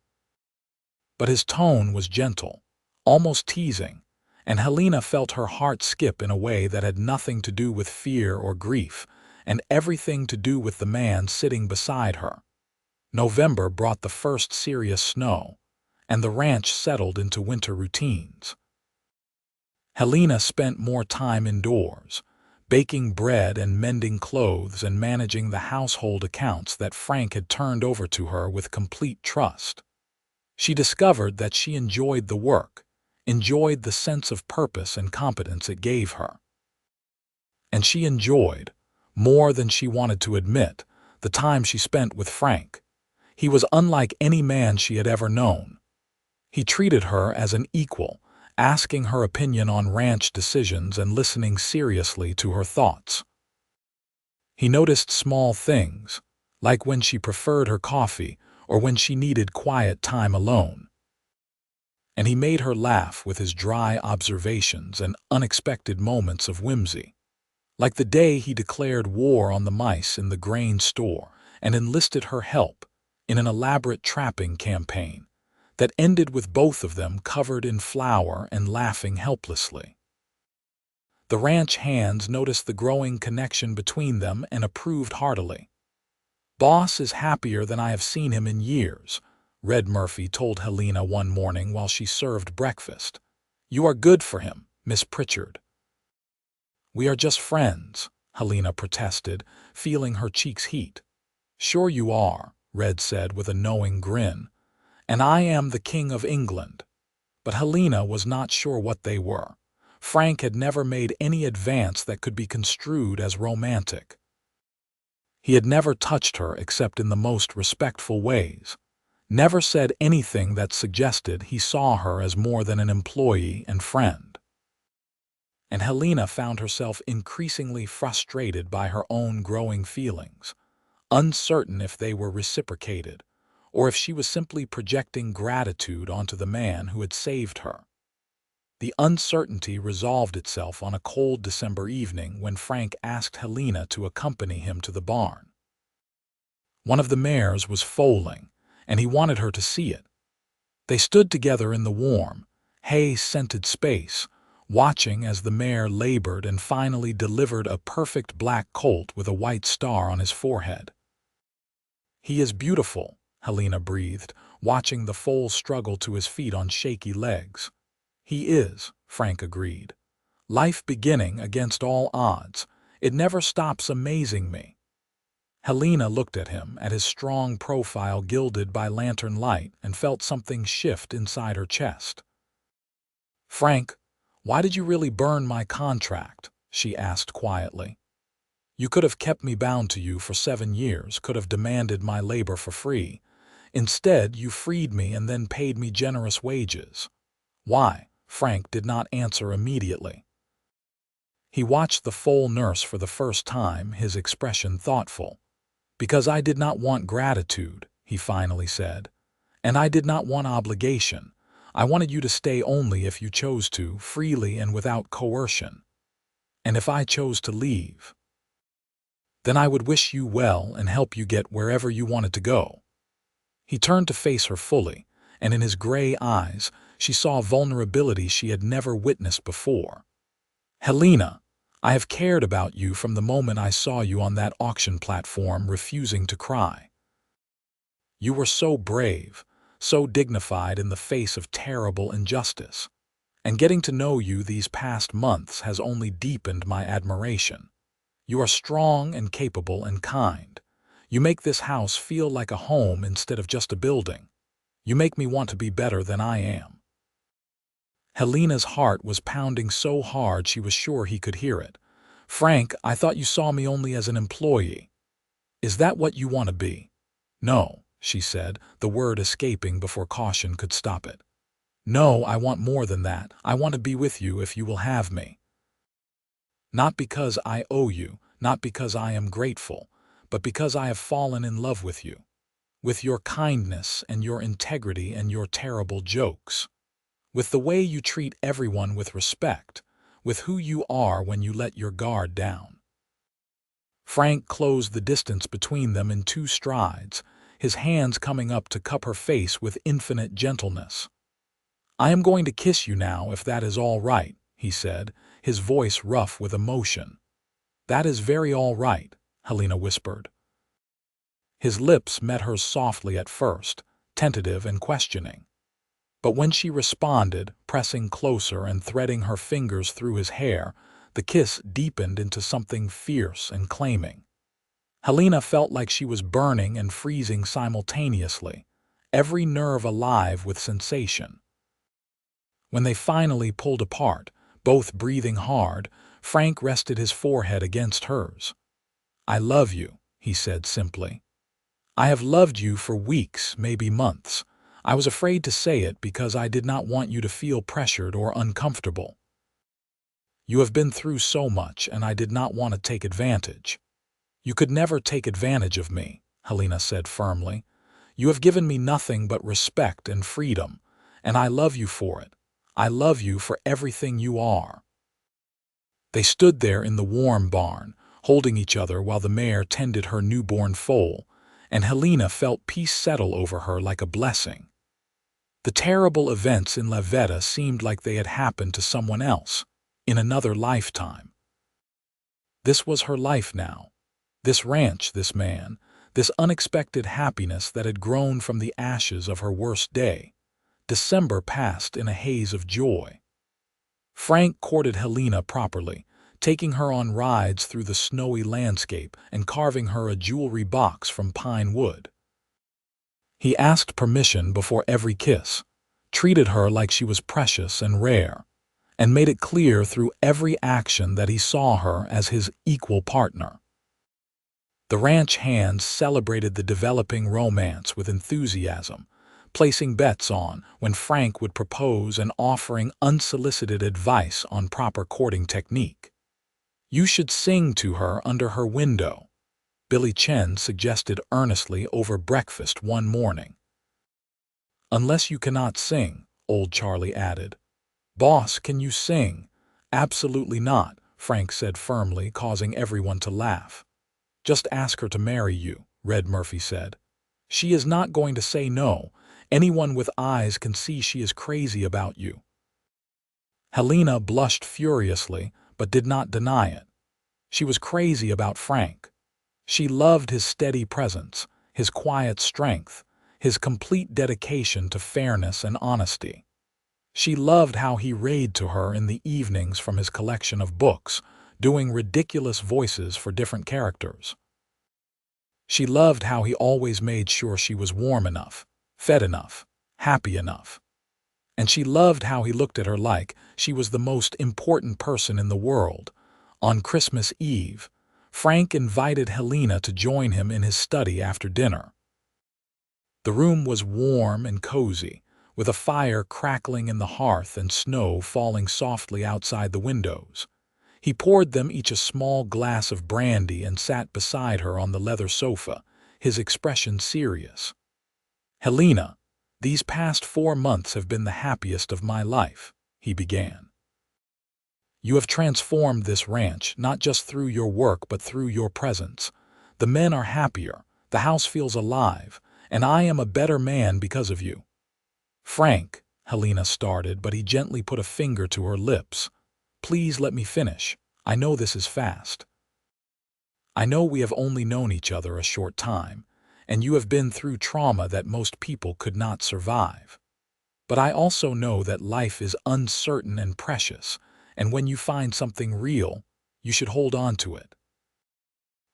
But his tone was gentle, almost teasing, and Helena felt her heart skip in a way that had nothing to do with fear or grief, and everything to do with the man sitting beside her. November brought the first serious snow, and the ranch settled into winter routines. Helena spent more time indoors, baking bread and mending clothes and managing the household accounts that Frank had turned over to her with complete trust. She discovered that she enjoyed the work, enjoyed the sense of purpose and competence it gave her. And she enjoyed, more than she wanted to admit, the time she spent with Frank. He was unlike any man she had ever known. He treated her as an equal, asking her opinion on ranch decisions and listening seriously to her thoughts. He noticed small things, like when she preferred her coffee or when she needed quiet time alone. And he made her laugh with his dry observations and unexpected moments of whimsy. Like the day he declared war on the mice in the grain store and enlisted her help in an elaborate trapping campaign that ended with both of them covered in flour and laughing helplessly. The ranch hands noticed the growing connection between them and approved heartily. "Boss is happier than I have seen him in years," Red Murphy told Helena one morning while she served breakfast. "You are good for him, Miss Pritchard." "We are just friends," Helena protested, feeling her cheeks heat. "Sure you are," Red said with a knowing grin. "And I am the King of England." But Helena was not sure what they were. Frank had never made any advance that could be construed as romantic. He had never touched her except in the most respectful ways, never said anything that suggested he saw her as more than an employee and friend. And Helena found herself increasingly frustrated by her own growing feelings, uncertain if they were reciprocated, or if she was simply projecting gratitude onto the man who had saved her. The uncertainty resolved itself on a cold December evening when Frank asked Helena to accompany him to the barn. One of the mares was foaling, and he wanted her to see it. They stood together in the warm, hay-scented space, watching as the mare labored and finally delivered a perfect black colt with a white star on his forehead. "He is beautiful," Helena breathed, watching the foal struggle to his feet on shaky legs. "He is," Frank agreed. "Life beginning against all odds. It never stops amazing me." Helena looked at him, at his strong profile gilded by lantern light, and felt something shift inside her chest. "Frank, why did you really burn my contract?" she asked quietly. "You could have kept me bound to you for 7 years, could have demanded my labor for free. Instead, you freed me and then paid me generous wages. Why?" Frank did not answer immediately. He watched the foal nurse for the first time, his expression thoughtful. "Because I did not want gratitude," he finally said. "And I did not want obligation. I wanted you to stay only if you chose to, freely and without coercion. And if I chose to leave, then I would wish you well and help you get wherever you wanted to go." He turned to face her fully, and in his gray eyes she saw vulnerability she had never witnessed before. "Helena, I have cared about you from the moment I saw you on that auction platform refusing to cry. You were so brave, so dignified in the face of terrible injustice. And getting to know you these past months has only deepened my admiration. You are strong and capable and kind. You make this house feel like a home instead of just a building. You make me want to be better than I am." Helena's heart was pounding so hard she was sure he could hear it. "Frank, I thought you saw me only as an employee. Is that what you want to be?" "No," she said, the word escaping before caution could stop it. "No, I want more than that. I want to be with you if you will have me. Not because I owe you, not because I am grateful, but because I have fallen in love with you. With your kindness and your integrity and your terrible jokes. With the way you treat everyone with respect. With who you are when you let your guard down." Frank closed the distance between them in 2 strides, his hands coming up to cup her face with infinite gentleness. "I am going to kiss you now, if that is all right," he said, his voice rough with emotion. "That is very all right," Helena whispered. His lips met hers softly at first, tentative and questioning. But when she responded, pressing closer and threading her fingers through his hair, the kiss deepened into something fierce and claiming. Helena felt like she was burning and freezing simultaneously, every nerve alive with sensation. When they finally pulled apart, both breathing hard, Frank rested his forehead against hers. "I love you," he said simply. "I have loved you for weeks, maybe months. I was afraid to say it because I did not want you to feel pressured or uncomfortable. You have been through so much, and I did not want to take advantage." "You could never take advantage of me," Helena said firmly. "You have given me nothing but respect and freedom, and I love you for it. I love you for everything you are." They stood there in the warm barn, holding each other while the mare tended her newborn foal, and Helena felt peace settle over her like a blessing. The terrible events in La Veta seemed like they had happened to someone else, in another lifetime. This was her life now. This ranch, this man, this unexpected happiness that had grown from the ashes of her worst day. December passed in a haze of joy. Frank courted Helena properly, taking her on rides through the snowy landscape and carving her a jewelry box from pine wood. He asked permission before every kiss, treated her like she was precious and rare, and made it clear through every action that he saw her as his equal partner. The ranch hands celebrated the developing romance with enthusiasm, placing bets on when Frank would propose and offering unsolicited advice on proper courting technique. "You should sing to her under her window," Billy Chen suggested earnestly over breakfast one morning. "Unless you cannot sing," old Charlie added. "Boss, can you sing?" "Absolutely not," Frank said firmly, causing everyone to laugh. "Just ask her to marry you," Red Murphy said. "She is not going to say no. Anyone with eyes can see she is crazy about you." Helena blushed furiously, but did not deny it. She was crazy about Frank. She loved his steady presence, his quiet strength, his complete dedication to fairness and honesty. She loved how he read to her in the evenings from his collection of books, doing ridiculous voices for different characters. She loved how he always made sure she was warm enough, fed enough, happy enough. And she loved how he looked at her like she was the most important person in the world. On Christmas Eve, Frank invited Helena to join him in his study after dinner. The room was warm and cozy, with a fire crackling in the hearth and snow falling softly outside the windows. He poured them each a small glass of brandy and sat beside her on the leather sofa, his expression serious. "Helena, these past 4 months have been the happiest of my life," he began. "You have transformed this ranch, not just through your work but through your presence. The men are happier, the house feels alive, and I am a better man because of you." "Frank," Helena started, but he gently put a finger to her lips. "Please let me finish. I know this is fast. I know we have only known each other a short time, and you have been through trauma that most people could not survive. But I also know that life is uncertain and precious, and when you find something real, you should hold on to it.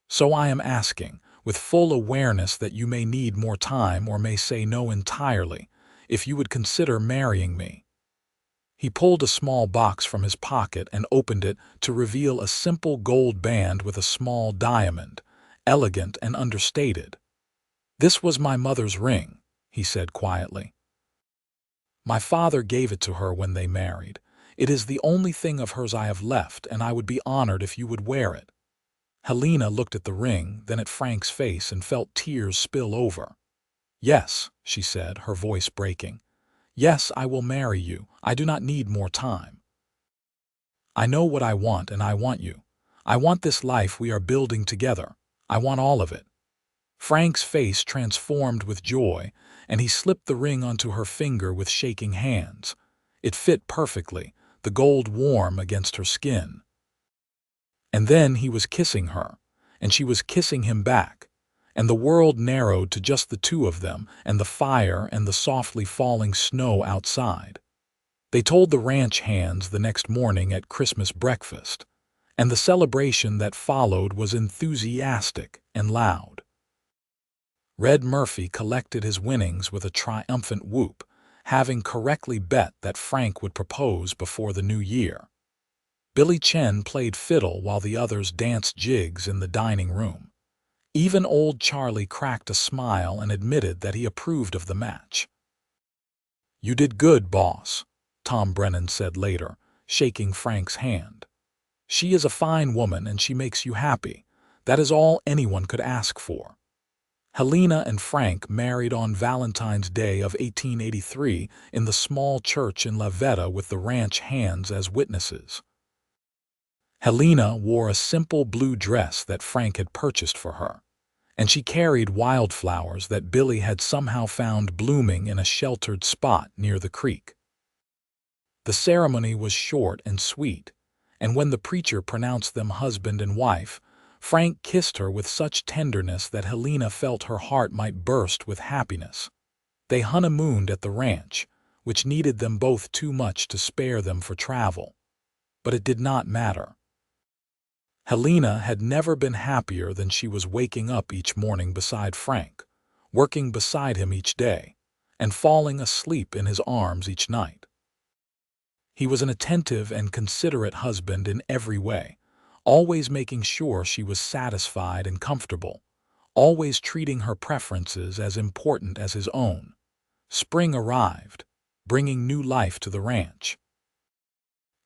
So I am asking, with full awareness that you may need more time or may say no entirely, if you would consider marrying me." He pulled a small box from his pocket and opened it to reveal a simple gold band with a small diamond, elegant and understated. "This was my mother's ring," he said quietly. "My father gave it to her when they married. It is the only thing of hers I have left, and I would be honored if you would wear it." Helena looked at the ring, then at Frank's face, and felt tears spill over. "Yes," she said, her voice breaking. "Yes, I will marry you. I do not need more time. I know what I want, and I want you. I want this life we are building together. I want all of it." Frank's face transformed with joy, and he slipped the ring onto her finger with shaking hands. It fit perfectly, the gold warm against her skin. And then he was kissing her, and she was kissing him back, and the world narrowed to just the two of them and the fire and the softly falling snow outside. They told the ranch hands the next morning at Christmas breakfast, and the celebration that followed was enthusiastic and loud. Red Murphy collected his winnings with a triumphant whoop, having correctly bet that Frank would propose before the new year. Billy Chen played fiddle while the others danced jigs in the dining room. Even old Charlie cracked a smile and admitted that he approved of the match. "You did good, boss," Tom Brennan said later, shaking Frank's hand. "She is a fine woman and she makes you happy. That is all anyone could ask for." Helena and Frank married on Valentine's Day of 1883 in the small church in Lavetta with the ranch hands as witnesses. Helena wore a simple blue dress that Frank had purchased for her, and she carried wildflowers that Billy had somehow found blooming in a sheltered spot near the creek. The ceremony was short and sweet, and when the preacher pronounced them husband and wife, Frank kissed her with such tenderness that Helena felt her heart might burst with happiness. They honeymooned at the ranch, which needed them both too much to spare them for travel. But it did not matter. Helena had never been happier than she was waking up each morning beside Frank, working beside him each day, and falling asleep in his arms each night. He was an attentive and considerate husband in every way, always making sure she was satisfied and comfortable, always treating her preferences as important as his own. Spring arrived, bringing new life to the ranch.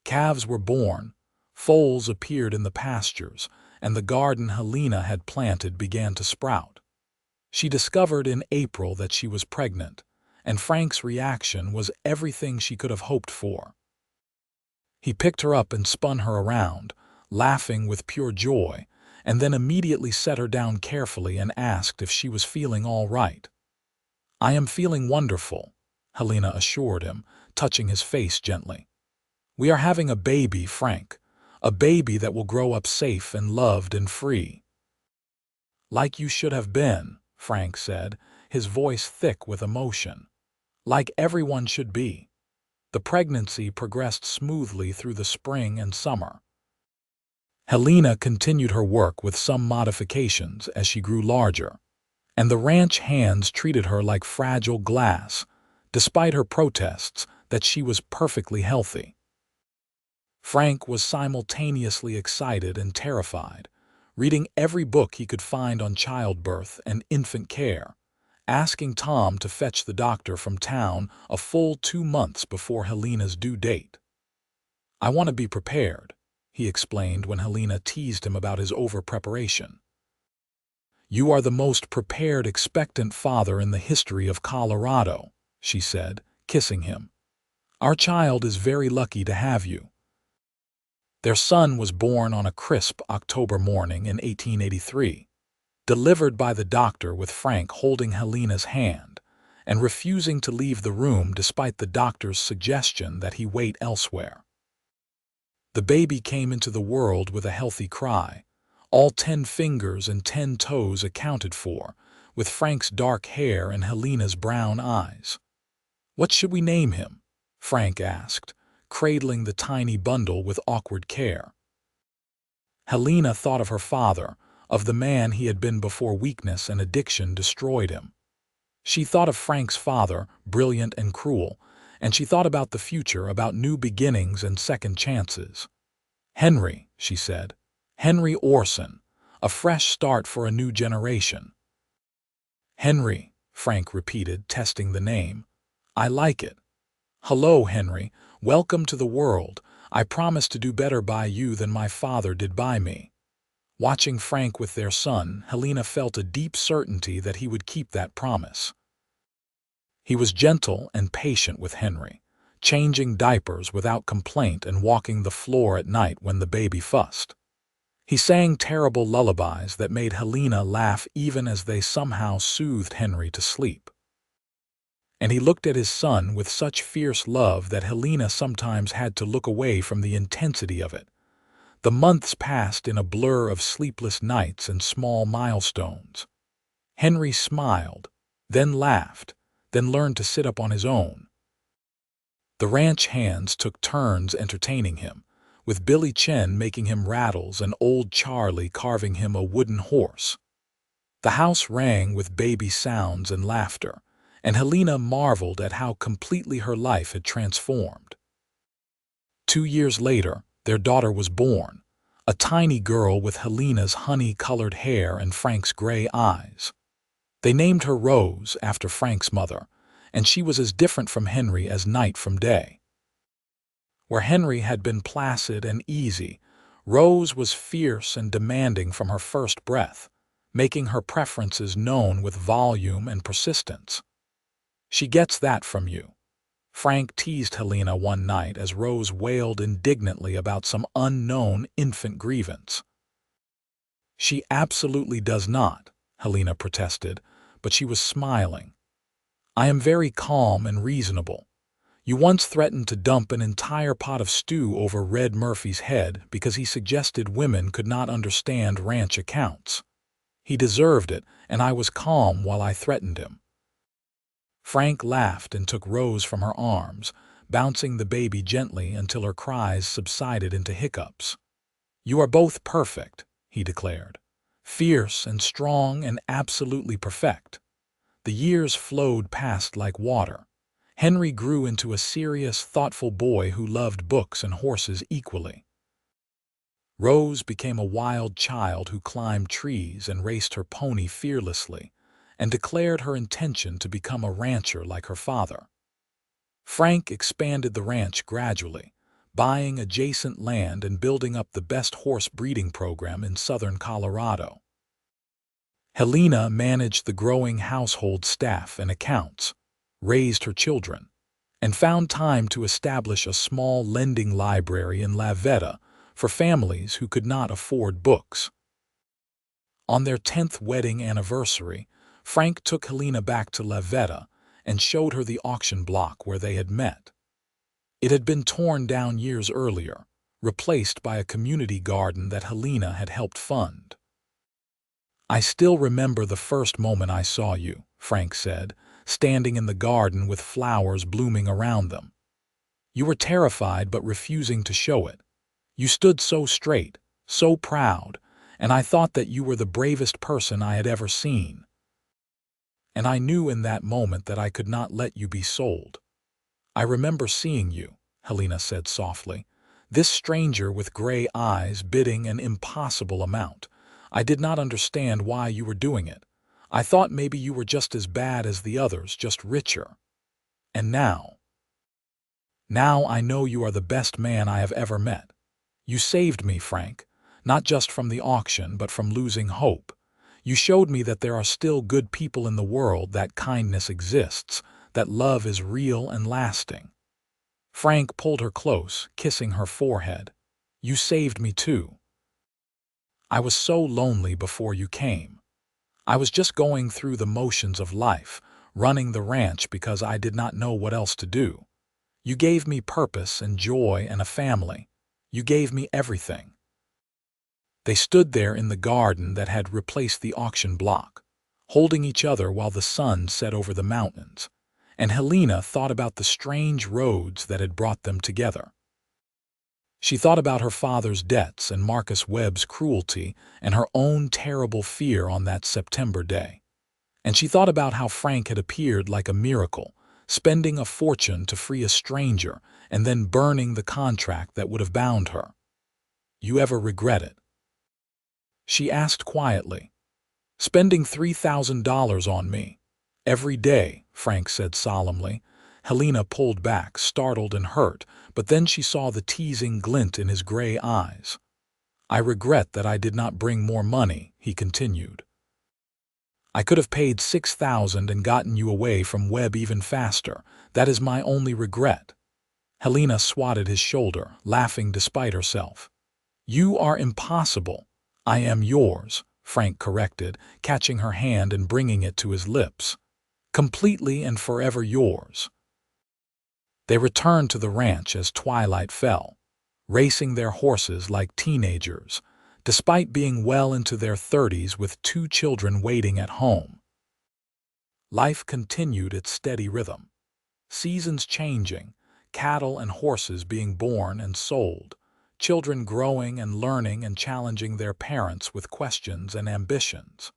Calves were born, foals appeared in the pastures, and the garden Helena had planted began to sprout. She discovered in April that she was pregnant, and Frank's reaction was everything she could have hoped for. He picked her up and spun her around, laughing with pure joy, and then immediately set her down carefully and asked if she was feeling all right. "I am feeling wonderful," Helena assured him, touching his face gently. "We are having a baby, Frank, a baby that will grow up safe and loved and free." "Like you should have been," Frank said, his voice thick with emotion. "Like everyone should be." The pregnancy progressed smoothly through the spring and summer. Helena continued her work with some modifications as she grew larger, and the ranch hands treated her like fragile glass, despite her protests that she was perfectly healthy. Frank was simultaneously excited and terrified, reading every book he could find on childbirth and infant care, asking Tom to fetch the doctor from town a full 2 months before Helena's due date. "I want to be prepared," he explained when Helena teased him about his over-preparation. "You are the most prepared expectant father in the history of Colorado," she said, kissing him. "Our child is very lucky to have you." Their son was born on a crisp October morning in 1883, delivered by the doctor with Frank holding Helena's hand and refusing to leave the room despite the doctor's suggestion that he wait elsewhere. The baby came into the world with a healthy cry, all 10 fingers and 10 toes accounted for, with Frank's dark hair and Helena's brown eyes. "What should we name him?" Frank asked, cradling the tiny bundle with awkward care. Helena thought of her father, of the man he had been before weakness and addiction destroyed him. She thought of Frank's father, brilliant and cruel, and she thought about the future, about new beginnings and second chances. "Henry," she said. "Henry Orson. A fresh start for a new generation." "Henry," Frank repeated, testing the name. "I like it. Hello, Henry. Welcome to the world. I promise to do better by you than my father did by me." Watching Frank with their son, Helena felt a deep certainty that he would keep that promise. He was gentle and patient with Henry, changing diapers without complaint and walking the floor at night when the baby fussed. He sang terrible lullabies that made Helena laugh even as they somehow soothed Henry to sleep. And he looked at his son with such fierce love that Helena sometimes had to look away from the intensity of it. The months passed in a blur of sleepless nights and small milestones. Henry smiled, then laughed, then learned to sit up on his own. The ranch hands took turns entertaining him, with Billy Chen making him rattles and old Charlie carving him a wooden horse. The house rang with baby sounds and laughter, and Helena marveled at how completely her life had transformed. 2 years later, their daughter was born, a tiny girl with Helena's honey-colored hair and Frank's gray eyes. They named her Rose after Frank's mother, and she was as different from Henry as night from day. Where Henry had been placid and easy, Rose was fierce and demanding from her first breath, making her preferences known with volume and persistence. "She gets that from you," Frank teased Helena one night as Rose wailed indignantly about some unknown infant grievance. "She absolutely does not," Helena protested, but she was smiling. "I am very calm and reasonable. You once threatened to dump an entire pot of stew over Red Murphy's head because he suggested women could not understand ranch accounts. He deserved it, and I was calm while I threatened him." Frank laughed and took Rose from her arms, bouncing the baby gently until her cries subsided into hiccups. "You are both perfect," he declared. "Fierce and strong and absolutely perfect." The years flowed past like water. Henry grew into a serious, thoughtful boy who loved books and horses equally. Rose became a wild child who climbed trees and raced her pony fearlessly, and declared her intention to become a rancher like her father. Frank expanded the ranch gradually, buying adjacent land and building up the best horse breeding program in southern Colorado. Helena managed the growing household staff and accounts, raised her children, and found time to establish a small lending library in Lavetta for families who could not afford books. On their 10th wedding anniversary, Frank took Helena back to Lavetta and showed her the auction block where they had met. It had been torn down years earlier, replaced by a community garden that Helena had helped fund. "I still remember the first moment I saw you," Frank said, standing in the garden with flowers blooming around them. "You were terrified but refusing to show it. You stood so straight, so proud, and I thought that you were the bravest person I had ever seen. And I knew in that moment that I could not let you be sold. I remember seeing you," Helena said softly, "this stranger with gray eyes bidding an impossible amount. I did not understand why you were doing it. I thought maybe you were just as bad as the others, just richer. And now I know you are the best man I have ever met. You saved me, Frank, not just from the auction, but from losing hope. You showed me that there are still good people in the world, that kindness exists, that love is real and lasting." Frank pulled her close, kissing her forehead. "You saved me too. I was so lonely before you came. I was just going through the motions of life, running the ranch because I did not know what else to do. You gave me purpose and joy and a family. You gave me everything." They stood there in the garden that had replaced the auction block, holding each other while the sun set over the mountains, and Helena thought about the strange roads that had brought them together. She thought about her father's debts and Marcus Webb's cruelty and her own terrible fear on that September day. And she thought about how Frank had appeared like a miracle, spending a fortune to free a stranger and then burning the contract that would have bound her. You ever regret it? She asked quietly. Spending $3,000 on me. Every day, Frank said solemnly. Helena pulled back, startled and hurt, but then she saw the teasing glint in his gray eyes. I regret that I did not bring more money, he continued. I could have paid $6,000 and gotten you away from Webb even faster. That is my only regret. Helena swatted his shoulder, laughing despite herself. You are impossible. I am yours, Frank corrected, catching her hand and bringing it to his lips. Completely and forever yours. They returned to the ranch as twilight fell, racing their horses like teenagers, despite being well into their 30s with 2 children waiting at home. Life continued its steady rhythm. Seasons changing, cattle and horses being born and sold, children growing and learning and challenging their parents with questions and ambitions.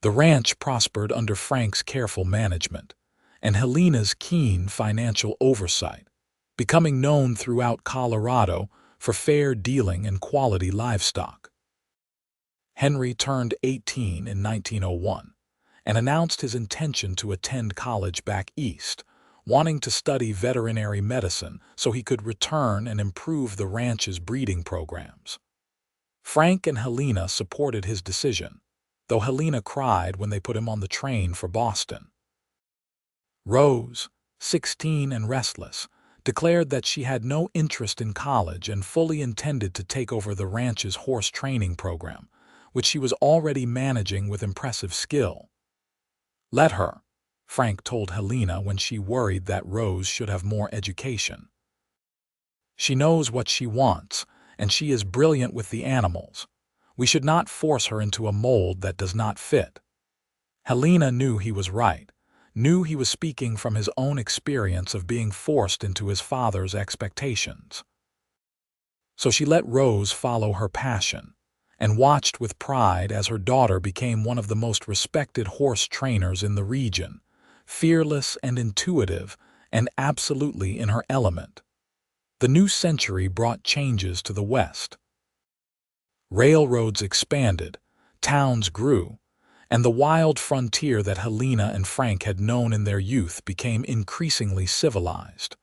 The ranch prospered under Frank's careful management and Helena's keen financial oversight, becoming known throughout Colorado for fair dealing and quality livestock. Henry turned 18 in 1901 and announced his intention to attend college back east, wanting to study veterinary medicine so he could return and improve the ranch's breeding programs. Frank and Helena supported his decision, though Helena cried when they put him on the train for Boston. Rose, 16 and restless, declared that she had no interest in college and fully intended to take over the ranch's horse training program, which she was already managing with impressive skill. Let her, Frank told Helena when she worried that Rose should have more education. She knows what she wants, and she is brilliant with the animals. We should not force her into a mold that does not fit. Helena knew he was right, knew he was speaking from his own experience of being forced into his father's expectations. So she let Rose follow her passion, and watched with pride as her daughter became one of the most respected horse trainers in the region, fearless and intuitive, and absolutely in her element. The new century brought changes to the West. Railroads expanded, towns grew, and the wild frontier that Helena and Frank had known in their youth became increasingly civilized.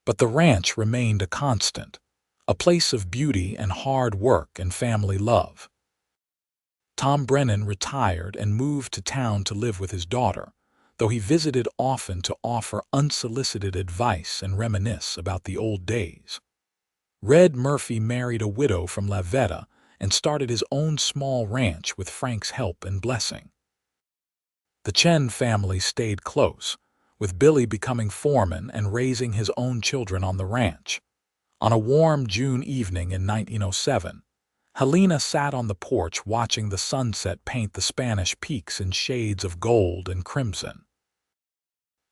But the ranch remained a constant, a place of beauty and hard work and family love. Tom Brennan retired and moved to town to live with his daughter, though he visited often to offer unsolicited advice and reminisce about the old days. Red Murphy married a widow from La Veta and started his own small ranch with Frank's help and blessing. The Chen family stayed close, with Billy becoming foreman and raising his own children on the ranch. On a warm June evening in 1907, Helena sat on the porch watching the sunset paint the Spanish peaks in shades of gold and crimson.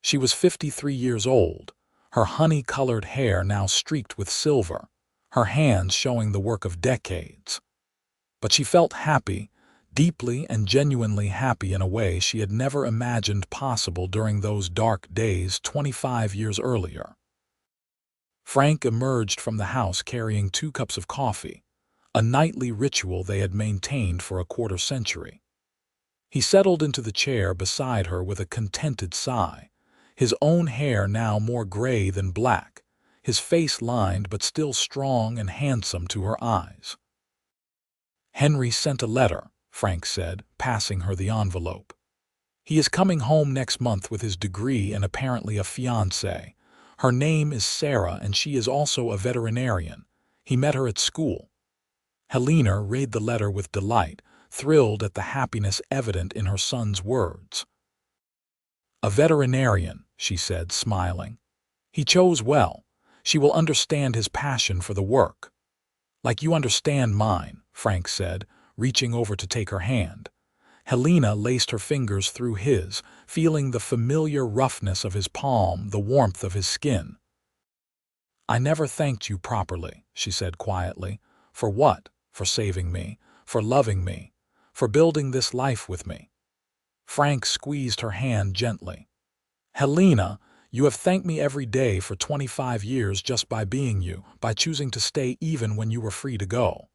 She was 53 years old, her honey-colored hair now streaked with silver, her hands showing the work of decades. But she felt happy, deeply and genuinely happy in a way she had never imagined possible during those dark days 25 years earlier. Frank emerged from the house carrying 2 cups of coffee, a nightly ritual they had maintained for a quarter century. He settled into the chair beside her with a contented sigh, his own hair now more gray than black, his face lined but still strong and handsome to her eyes. Henry sent a letter, Frank said, passing her the envelope. He is coming home next month with his degree and apparently a fiancée. Her name is Sarah and she is also a veterinarian. He met her at school. Helena read the letter with delight, thrilled at the happiness evident in her son's words. A veterinarian, she said, smiling. He chose well. She will understand his passion for the work. Like you understand mine, Frank said, reaching over to take her hand. Helena laced her fingers through his, feeling the familiar roughness of his palm, the warmth of his skin. I never thanked you properly, she said quietly. For what? For saving me, for loving me, for building this life with me. Frank squeezed her hand gently. Helena, you have thanked me every day for 25 years just by being you, by choosing to stay even when you were free to go.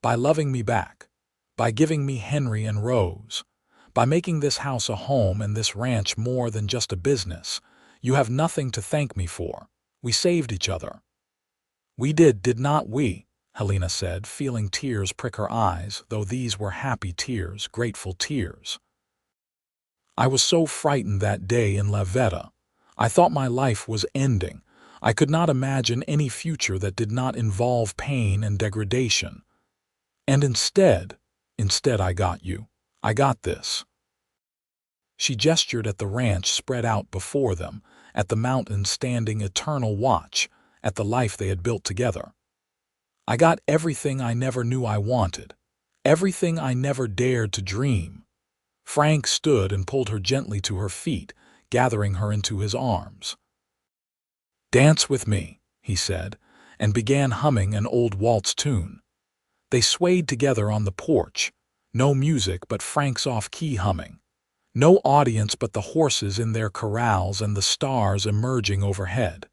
By loving me back, by giving me Henry and Rose, by making this house a home and this ranch more than just a business. You have nothing to thank me for. We saved each other. We did not we? Helena said, feeling tears prick her eyes, though these were happy tears, grateful tears. I was so frightened that day in Lavetta. I thought my life was ending. I could not imagine any future that did not involve pain and degradation. And instead I got you. I got this. She gestured at the ranch spread out before them, at the mountains standing eternal watch, at the life they had built together. I got everything I never knew I wanted, everything I never dared to dream. Frank stood and pulled her gently to her feet, gathering her into his arms. "Dance with me," he said, and began humming an old waltz tune. They swayed together on the porch, no music but Frank's off-key humming, no audience but the horses in their corrals and the stars emerging overhead.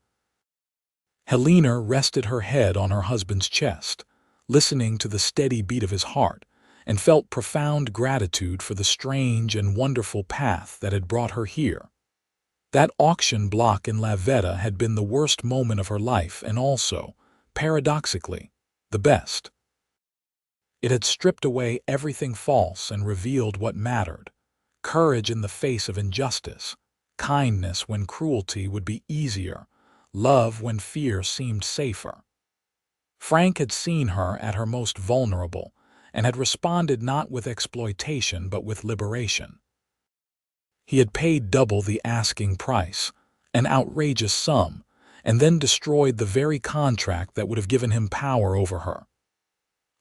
Helena rested her head on her husband's chest, listening to the steady beat of his heart, and felt profound gratitude for the strange and wonderful path that had brought her here. That auction block in Lavetta had been the worst moment of her life and also, paradoxically, the best. It had stripped away everything false and revealed what mattered: courage in the face of injustice, kindness when cruelty would be easier, love when fear seemed safer. Frank had seen her at her most vulnerable and had responded not with exploitation but with liberation. He had paid double the asking price, an outrageous sum, and then destroyed the very contract that would have given him power over her.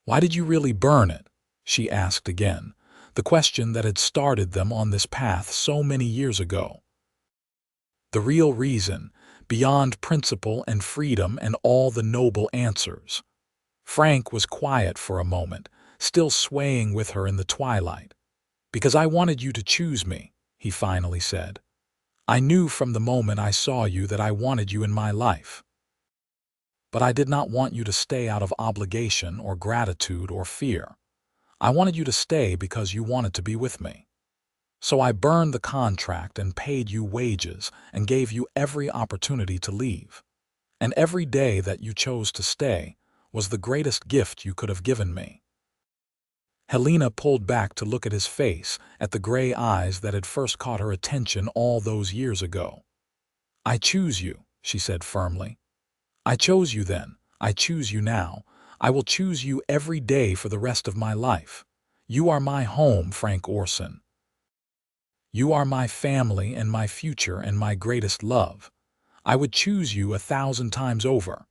"Why did you really burn it?" she asked again, the question that had started them on this path so many years ago. The real reason, beyond principle and freedom and all the noble answers. Frank was quiet for a moment, still swaying with her in the twilight. "Because I wanted you to choose me," he finally said. "I knew from the moment I saw you that I wanted you in my life. But I did not want you to stay out of obligation or gratitude or fear. I wanted you to stay because you wanted to be with me. So I burned the contract and paid you wages and gave you every opportunity to leave. And every day that you chose to stay was the greatest gift you could have given me." Helena pulled back to look at his face, at the gray eyes that had first caught her attention all those years ago. "I choose you," she said firmly. "I chose you then. I choose you now. I will choose you every day for the rest of my life. You are my home, Frank Orson. You are my family and my future and my greatest love. I would choose you 1,000 times over."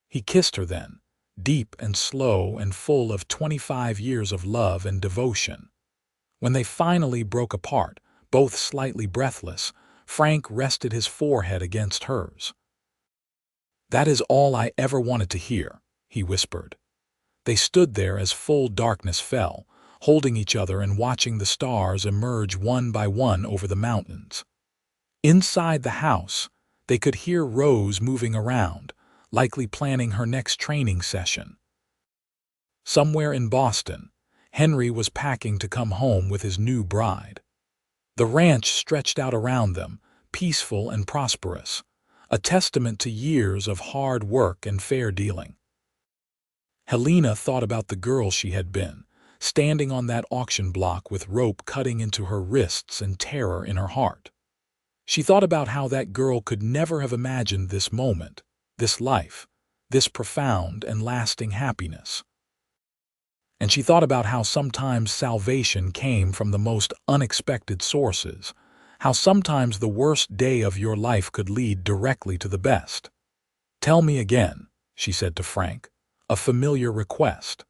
He kissed her then, deep and slow and full of 25 years of love and devotion. When they finally broke apart, both slightly breathless, Frank rested his forehead against hers. "That is all I ever wanted to hear," he whispered. They stood there as full darkness fell, holding each other and watching the stars emerge one by one over the mountains. Inside the house, they could hear Rose moving around, likely planning her next training session. Somewhere in Boston, Henry was packing to come home with his new bride. The ranch stretched out around them, peaceful and prosperous, a testament to years of hard work and fair dealing. Helena thought about the girl she had been, standing on that auction block with rope cutting into her wrists and terror in her heart. She thought about how that girl could never have imagined this moment, this life, this profound and lasting happiness. And she thought about how sometimes salvation came from the most unexpected sources, how sometimes the worst day of your life could lead directly to the best. "Tell me again," she said to Frank, a familiar request.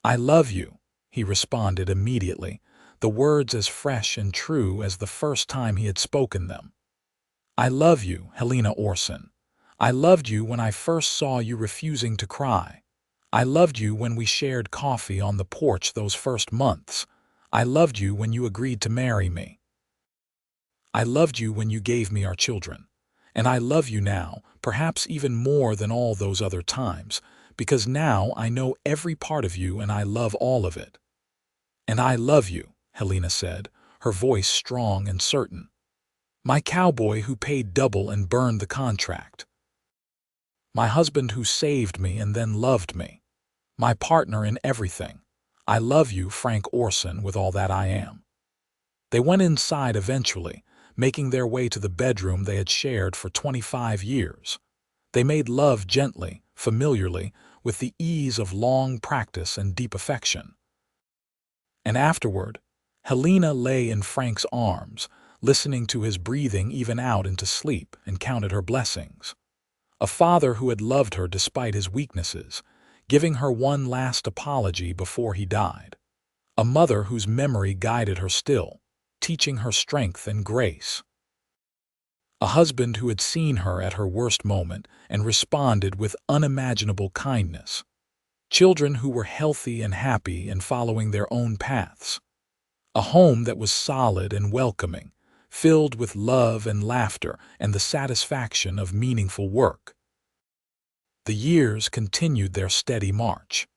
"I love you," he responded immediately, the words as fresh and true as the first time he had spoken them. "I love you, Helena Orson. I loved you when I first saw you refusing to cry. I loved you when we shared coffee on the porch those first months. I loved you when you agreed to marry me. I loved you when you gave me our children. And I love you now, perhaps even more than all those other times, because now I know every part of you and I love all of it." "And I love you," Helena said, her voice strong and certain. "My cowboy who paid double and burned the contract. My husband who saved me and then loved me. My partner in everything. I love you, Frank Orson, with all that I am." They went inside eventually, making their way to the bedroom they had shared for 25 years. They made love gently, familiarly, with the ease of long practice and deep affection. And afterward, Helena lay in Frank's arms, listening to his breathing even out into sleep, and counted her blessings. A father who had loved her despite his weaknesses, giving her one last apology before he died. A mother whose memory guided her still, teaching her strength and grace. A husband who had seen her at her worst moment and responded with unimaginable kindness. Children who were healthy and happy and following their own paths. A home that was solid and welcoming, filled with love and laughter and the satisfaction of meaningful work. The years continued their steady march.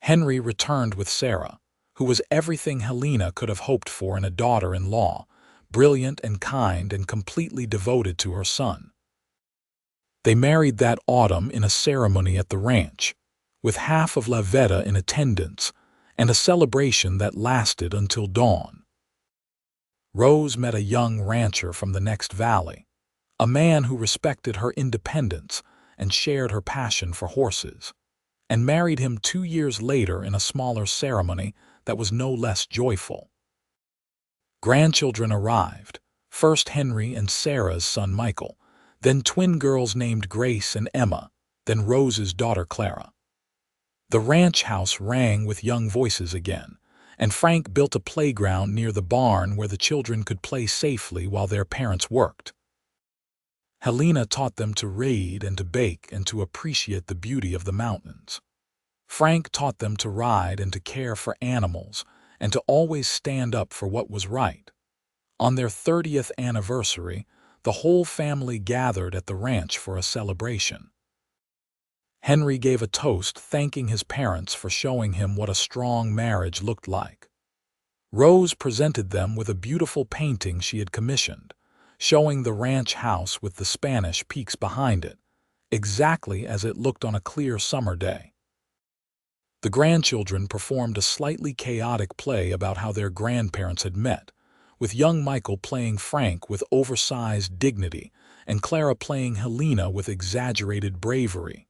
Henry returned with Sarah, who was everything Helena could have hoped for in a daughter-in-law, brilliant and kind and completely devoted to her son. They married that autumn in a ceremony at the ranch, with half of La Veta in attendance, and a celebration that lasted until dawn. Rose met a young rancher from the next valley, a man who respected her independence and shared her passion for horses, and married him 2 years later in a smaller ceremony that was no less joyful. Grandchildren arrived, first Henry and Sarah's son Michael, then twin girls named Grace and Emma, then Rose's daughter Clara. The ranch house rang with young voices again, and Frank built a playground near the barn where the children could play safely while their parents worked. Helena taught them to read and to bake and to appreciate the beauty of the mountains. Frank taught them to ride and to care for animals and to always stand up for what was right. On their 30th anniversary, the whole family gathered at the ranch for a celebration. Henry gave a toast thanking his parents for showing him what a strong marriage looked like. Rose presented them with a beautiful painting she had commissioned, showing the ranch house with the Spanish peaks behind it, exactly as it looked on a clear summer day. The grandchildren performed a slightly chaotic play about how their grandparents had met, with young Michael playing Frank with oversized dignity and Clara playing Helena with exaggerated bravery.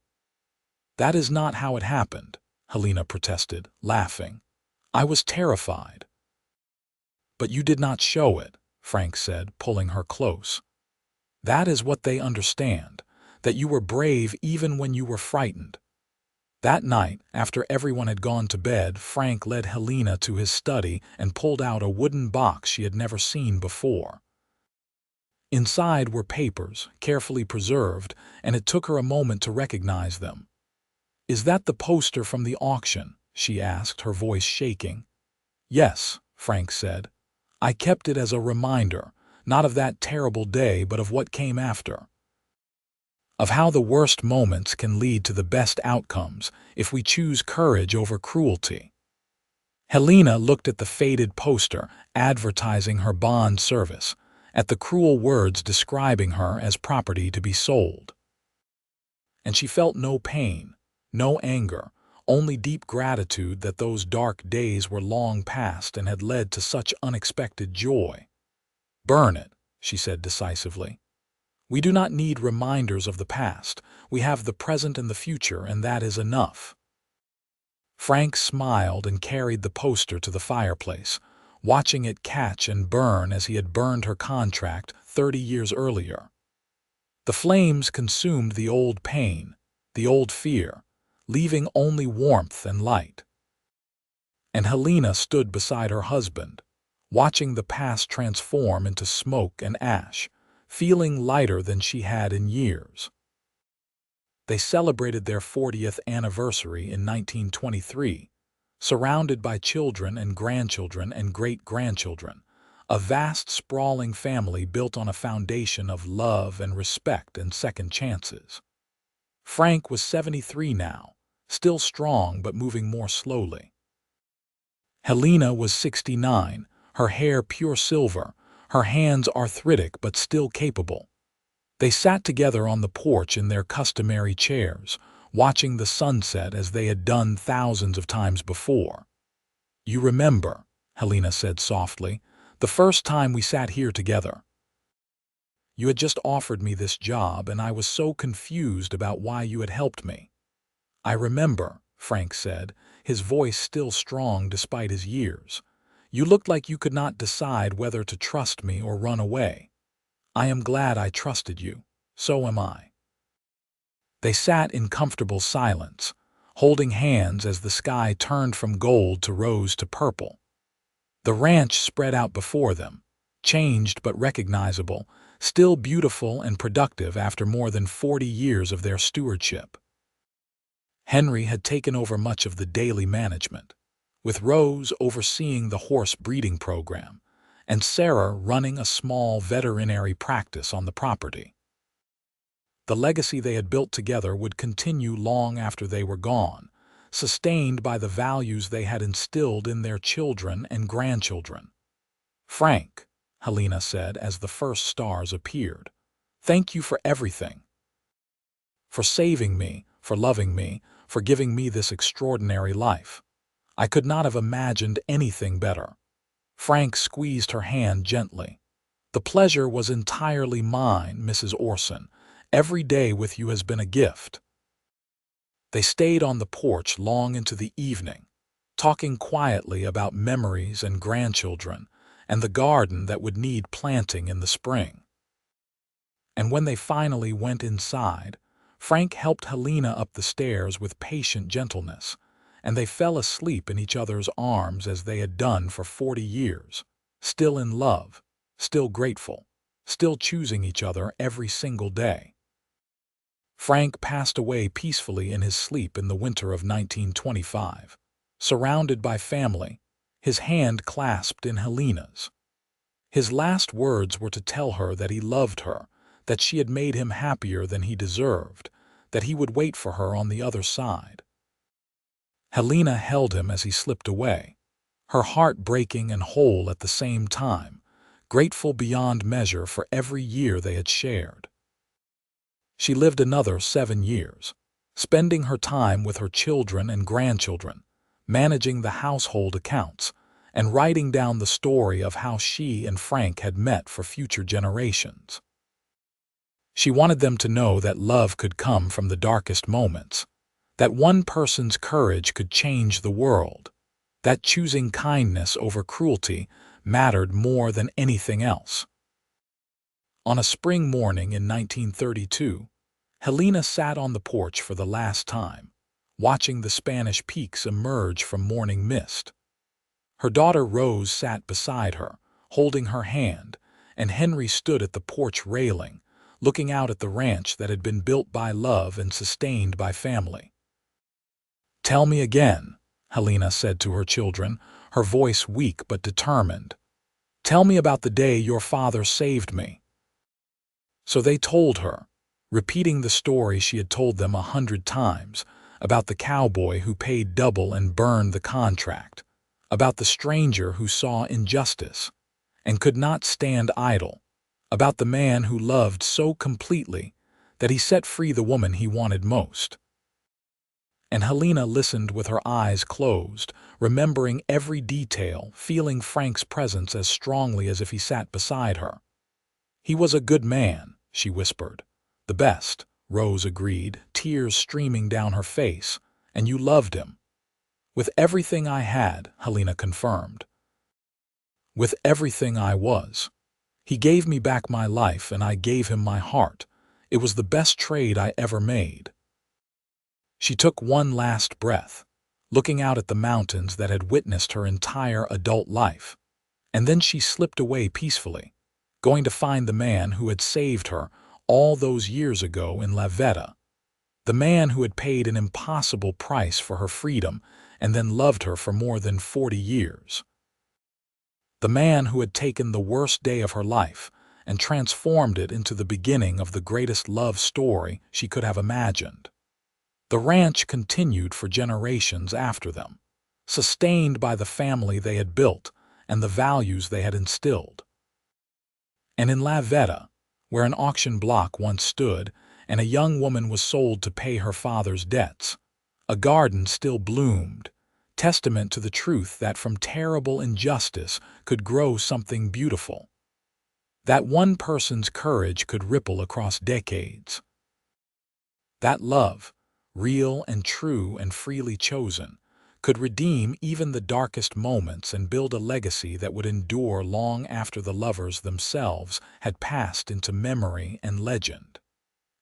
"That is not how it happened," Helena protested, laughing. "I was terrified." "But you did not show it," Frank said, pulling her close. "That is what they understand, that you were brave even when you were frightened." That night, after everyone had gone to bed, Frank led Helena to his study and pulled out a wooden box she had never seen before. Inside were papers, carefully preserved, and it took her a moment to recognize them. "Is that the poster from the auction?" she asked, her voice shaking. "Yes," Frank said. "I kept it as a reminder, not of that terrible day, but of what came after. Of how the worst moments can lead to the best outcomes if we choose courage over cruelty." Helena looked at the faded poster advertising her bond service, at the cruel words describing her as property to be sold. And she felt no pain, no anger, only deep gratitude that those dark days were long past and had led to such unexpected joy. "Burn it," she said decisively. "We do not need reminders of the past. We have the present and the future, and that is enough." Frank smiled and carried the poster to the fireplace, watching it catch and burn as he had burned her contract 30 years earlier. The flames consumed the old pain, the old fear, leaving only warmth and light. And Helena stood beside her husband, watching the past transform into smoke and ash, feeling lighter than she had in years. They celebrated their 40th anniversary in 1923, surrounded by children and grandchildren and great-grandchildren, a vast, sprawling family built on a foundation of love and respect and second chances. Frank was 73 now, still strong but moving more slowly. Helena was 69, her hair pure silver, her hands arthritic but still capable. They sat together on the porch in their customary chairs, watching the sunset as they had done thousands of times before. "You remember," Helena said softly, "the first time we sat here together. You had just offered me this job, and I was so confused about why you had helped me." "I remember," Frank said, his voice still strong despite his years. "You looked like you could not decide whether to trust me or run away. I am glad I trusted you. So am I." They sat in comfortable silence, holding hands as the sky turned from gold to rose to purple. The ranch spread out before them, changed but recognizable, still beautiful and productive after more than 40 years of their stewardship. Henry had taken over much of the daily management, with Rose overseeing the horse breeding program, and Sarah running a small veterinary practice on the property. The legacy they had built together would continue long after they were gone, sustained by the values they had instilled in their children and grandchildren. "Frank," Helena said as the first stars appeared, "thank you for everything. For saving me, for loving me, for giving me this extraordinary life. I could not have imagined anything better." Frank squeezed her hand gently. "The pleasure was entirely mine, Mrs. Orson. Every day with you has been a gift." They stayed on the porch long into the evening, talking quietly about memories and grandchildren, and the garden that would need planting in the spring. And when they finally went inside, Frank helped Helena up the stairs with patient gentleness, and they fell asleep in each other's arms as they had done for 40 years, still in love, still grateful, still choosing each other every single day. Frank passed away peacefully in his sleep in the winter of 1925, surrounded by family, his hand clasped in Helena's. His last words were to tell her that he loved her, that she had made him happier than he deserved, that he would wait for her on the other side. Helena held him as he slipped away, her heart breaking and whole at the same time, grateful beyond measure for every year they had shared. She lived another 7 years, spending her time with her children and grandchildren, managing the household accounts, and writing down the story of how she and Frank had met for future generations. She wanted them to know that love could come from the darkest moments, that one person's courage could change the world, that choosing kindness over cruelty mattered more than anything else. On a spring morning in 1932, Helena sat on the porch for the last time, watching the Spanish peaks emerge from morning mist. Her daughter Rose sat beside her, holding her hand, and Henry stood at the porch railing, looking out at the ranch that had been built by love and sustained by family. "Tell me again," Helena said to her children, her voice weak but determined. "Tell me about the day your father saved me." So they told her, repeating the story she had told them 100 times, about the cowboy who paid double and burned the contract, about the stranger who saw injustice and could not stand idle, about the man who loved so completely that he set free the woman he wanted most. And Helena listened with her eyes closed, remembering every detail, feeling Frank's presence as strongly as if he sat beside her. "He was a good man," she whispered. "The best," Rose agreed, tears streaming down her face. "And you loved him." "With everything I had," Helena confirmed. "With everything I was. He gave me back my life and I gave him my heart. It was the best trade I ever made." She took one last breath, looking out at the mountains that had witnessed her entire adult life, and then she slipped away peacefully, going to find the man who had saved her all those years ago in La Veta, the man who had paid an impossible price for her freedom and then loved her for more than 40 years. the man who had taken the worst day of her life and transformed it into the beginning of the greatest love story she could have imagined. The ranch continued for generations after them, sustained by the family they had built and the values they had instilled. And in La Veta, where an auction block once stood and a young woman was sold to pay her father's debts, a garden still bloomed, testament to the truth that from terrible injustice could grow something beautiful, that one person's courage could ripple across decades, that love, real and true and freely chosen, could redeem even the darkest moments and build a legacy that would endure long after the lovers themselves had passed into memory and legend.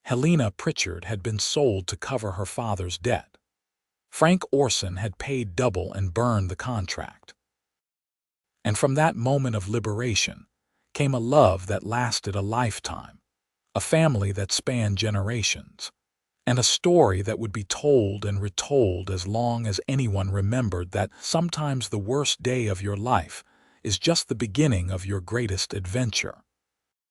Helena Pritchard had been sold to cover her father's debt. Frank Orson had paid double and burned the contract. And from that moment of liberation came a love that lasted a lifetime, a family that spanned generations, and a story that would be told and retold as long as anyone remembered that sometimes the worst day of your life is just the beginning of your greatest adventure.